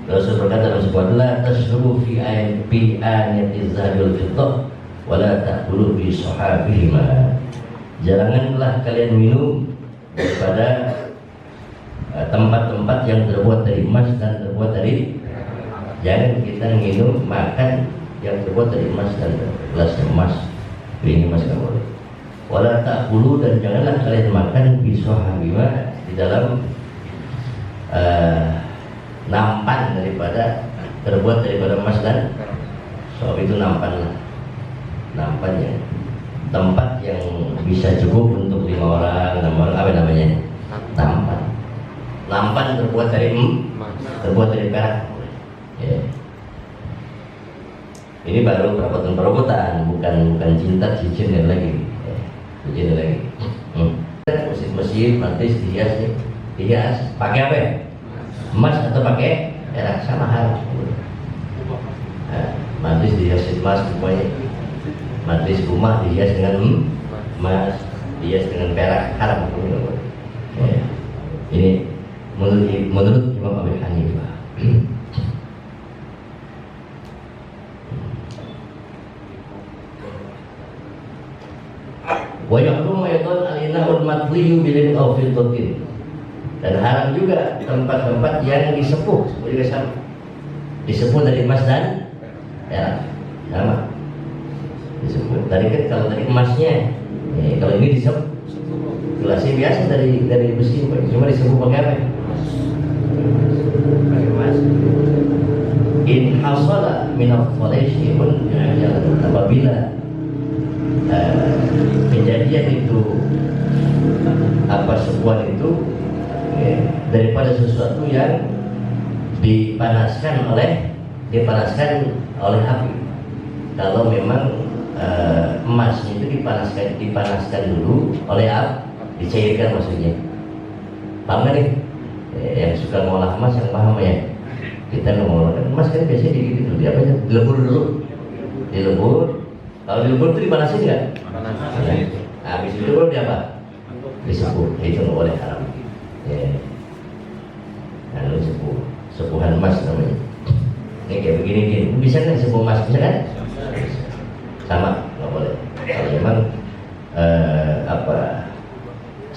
Rasul berkata dalam sebuah la tashrubu fi aniyati zahabil fiddah wa la ta'kulu bi sahabihima. Janganlah kalian minum daripada tempat-tempat yang terbuat dari emas dan terbuat dari, jangan kita minum makan yang terbuat dari emas dan gelas emas, piring emas nggak boleh. Wala ta'kulu, dan janganlah kalian makan bi sahabihima di dalam nampan terbuat daripada emas dan soal itu nampan nampannya tempat yang bisa cukup untuk 5 orang, 6 orang, apa namanya, nampan terbuat dari terbuat dari perak ya. Ini baru perabotan bukan cinta cincin dan lagi cincin lagi. Mesin mantis dihias pakai apa ya? Emas atau pakai perak, sama hal. Mantis dihias emas semuanya. Mantis rumah dihias dengan emas, dihias dengan perak, haram. Ini menurut Imam Abu Hanifah. Wa yahrum ayatan al-ina'ul matliyu bilin aw fiddatin. Dan haram juga tempat-tempat yang disepuh, juga sama. Disepuh dari emas dan perak, sama. Disepuh. Tadi kan kalau dari emasnya, kalau ini disepuh. Gelasnya biasa dari besi, cuma disepuh pakai apa? Pakai emas. In hasala min al-faleshi pun apabila kejadian itu sebuah itu daripada sesuatu yang dipanaskan oleh api. Kalau memang emasnya itu dipanaskan dulu oleh api, dicairkan maksudnya. Paham nggak nih? Yang suka ngolah emas yang paham ya. Kita ngolah emas kan biasanya dilebur dulu. Kalau dilebur itu dipanasin nggak? Panasin. Habis itu baru dia apa? Disepuh. Itu nggak boleh, haram. Lalu sepuhan emas namanya. Ini kayak begini, bisa kan sepuh emas, bisa kan? Sama, nggak boleh. Kalau memang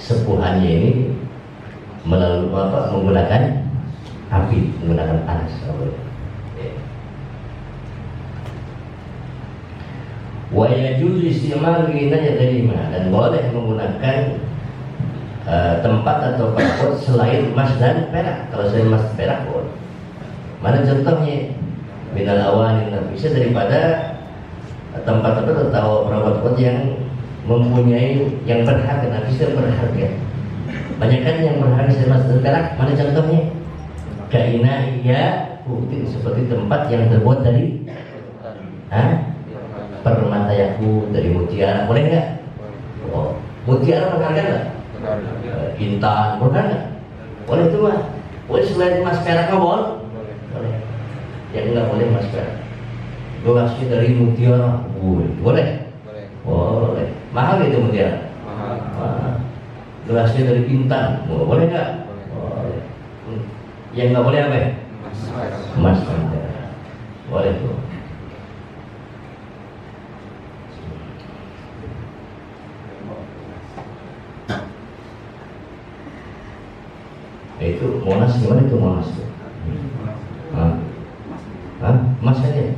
sepuhannya ini menggunakan api, menggunakan panas, nggak boleh. Wa yajuzu istimal ghidanya terima, dan boleh menggunakan tempat atau paspor selain emas dan perak. Kalau selain emas dan perak boleh. Mana contohnya? Minal awanin bisa daripada tempat-tempat atau perabot yang mempunyai yang berharga, bisa berharga. Banyak kan yang berharga selain emas dan perak. Mana contohnya? Kaina iya seperti tempat yang terbuat dari permata yakut, dari mutiara, boleh nggak? Oh, mutiara berharga nggak? Intan berharga? Boleh itu mah. Boleh selain emas perak nggak boleh? Boleh. Yang nggak boleh emas perak. Gelasnya dari mutiara, boleh? Boleh. Mahal itu mutiara? Mahal. Gelasnya dari intan, boleh nggak? Boleh. Yang nggak boleh apa ya? Emas perak. Boleh tuh. Itu Monas, gimana itu Monas tuh? Mas kan ya?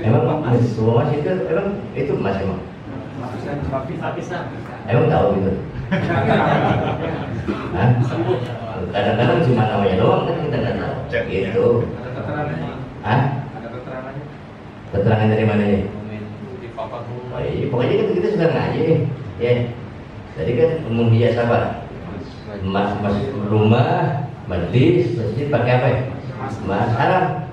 Emang Monas itu emas emang? Emang tahu gitu? Kadang-kadang cuma namanya doang kan kita nggak tahu. Gitu. Keterangan dari mana nih? Oh iya, pokoknya kan kita sudah ngaji nih. Ya, tadi kan umum hias apa? Emas rumah, majlis, masjid pakai apa ya? Emas haram.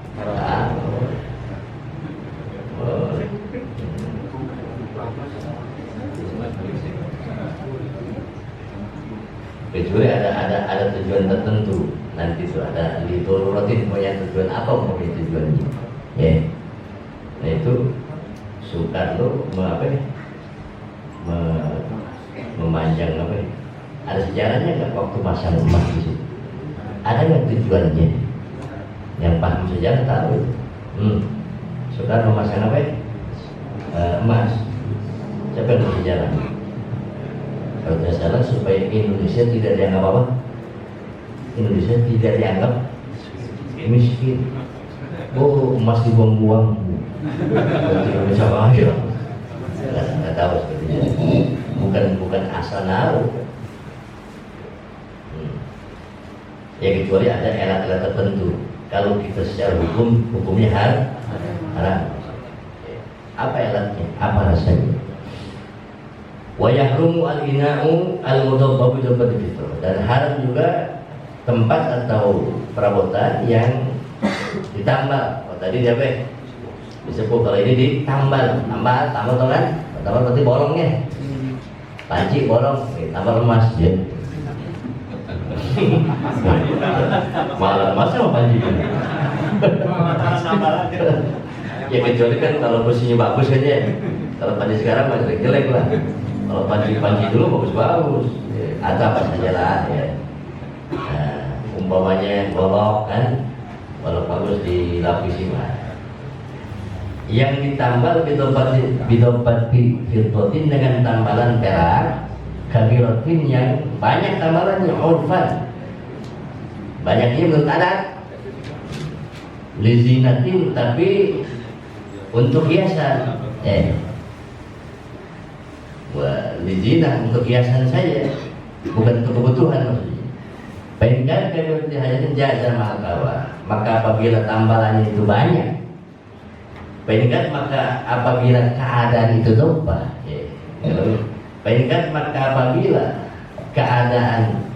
kecuali ada tujuan tertentu. Nanti itu ada di turutin punya tujuan apa punya tujuannya, ya. Nah itu Soekarno memanjang apa? Ada sejarahnya nggak waktu masa emas di situ? Ada nggak tujuannya? Yang paham sejarah tahu. Soekarno memasang apa? Emas. Siapa yang tahu sejarah? Kalau tidak salah supaya Indonesia tidak dianggap apa? Indonesia tidak dianggap miskin. Oh, emas dibuang-buang. Berarti Indonesia kaya. Nggak tahu seperti itu. Bukan asal naruh. Ya kecuali ada elat-elat tertentu. Kalau kita secara hukumnya haram. Apa elatnya? Apa rasanya? Wa yahrumu al-ina'u al-mudabbabu dan haram juga tempat atau perabotan yang ditambal. Oh, tadi dia apa? Disebut kalau ini ditambal. Tambal tau kan? Tambal berarti bolongnya. Panci bolong, tambal emas ya. Malah emas sama panci. Ya kecuali kan kalau posisinya bagus kan ya. Kalau panci sekarang masih jelek lah. Kalau panci dulu bagus-bagus. Ada apa saja lah ya. Nah, umpamanya golok kan, golok bagus dilapisi mah. Yang ditambal bidobati filtotin dengan tambalan perak, kabirotin yang banyak tambalannya urfan. Banyaknya menurut adat. Lizinatin tapi untuk hiasan. Wah, lizina untuk hiasan saja, bukan untuk kebutuhan maksudnya. Baikkan kalau dihajatin jaza maka apabila tambalannya itu banyak, baikkan maka apabila keadaan itu domba, baikkan maka apabila keadaan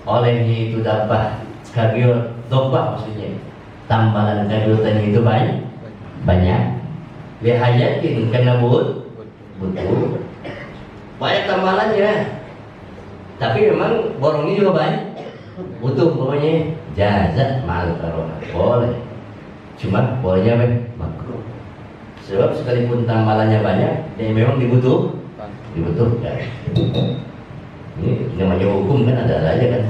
olehnya itu dapat kabir domba maksudnya tambalan kabirotannya itu banyak, lihayatin karena butuh. Banyak tambalannya, tapi memang borongnya juga banyak, butuh pokoknya jaza mal karona boleh, cuma bolehnya makruh. Sebab sekalipun tambalannya banyak, ya memang dibutuhkan. Ini namanya hukum kan ada aja kan,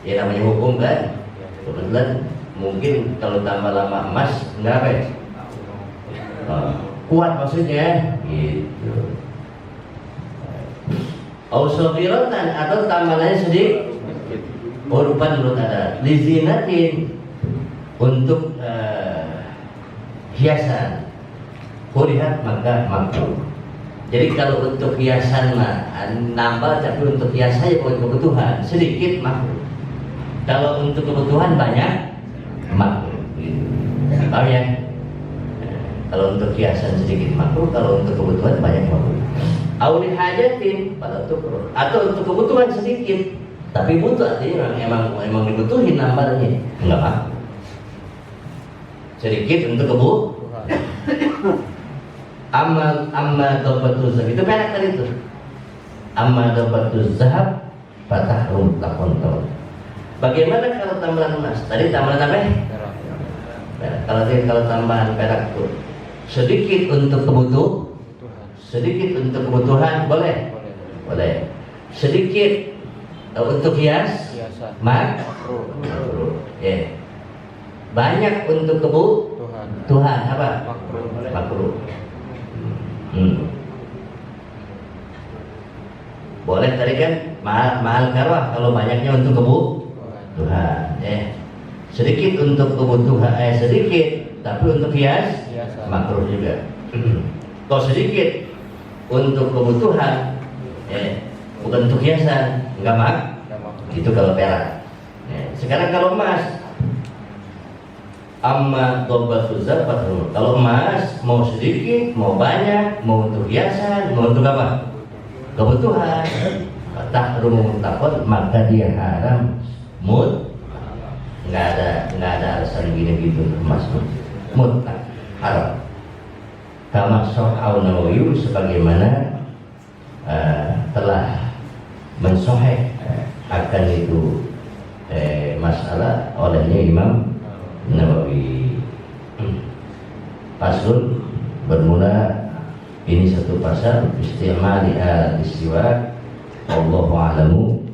ya namanya hukum kan. Kebetulan mungkin kalau tambah lama emas enggak apa ya? Kuat maksudnya, gitu. Ausofiratan atau tambalannya sedikit urban menurut adat lizinatin untuk hiasan kurihat maka makruh. Jadi kalau untuk hiasan mah nambah, tapi untuk hiasan ya bukan kebutuhan sedikit makruh. Kalau untuk kebutuhan banyak makruh. Paham ya? Kalau untuk hiasan sedikit makruh, kalau untuk kebutuhan banyak makruh. Auli hajatin pada tukur atau untuk kebutuhan sedikit tapi butuh, artinya emang dibutuhin nambarnya enggak apa sedikit untuk kebutuhan. amma dobatuz itu perak tadi itu. Amma dobatuz zahab fatahrum takontrol. Bagaimana kalau tambahan emas? Tadi tambahan apa? Perak. Kalau tambahan perak itu sedikit untuk kebutuhan, sedikit untuk kebutuhan boleh. Sedikit untuk hiasan makruh. Ya. Banyak untuk kebutuhan apa? Makruh. Boleh tadi kan mahal karwah kalau banyaknya untuk kebutuhan. Sedikit untuk kebutuhan, sedikit tapi untuk hiasan makruh juga. Kalau sedikit untuk kebutuhan, bukan untuk hiasan, enggak mak. Itu kalau perak. Sekarang kalau emas, amma dobatuz zakat. Kalau emas mau sedikit, mau banyak, mau untuk hiasan, mau untuk apa? Kebutuhan. Tahrumu takut maka dia haram Enggak ada alasan gini gitu emas mutlak haram. Kama So'au Nawawi sebagaimana telah mensoheh akan itu masalah olehnya Imam Nawawi. Paslun bermula ini satu pasal istimali al istiwa. Allahu a'lamu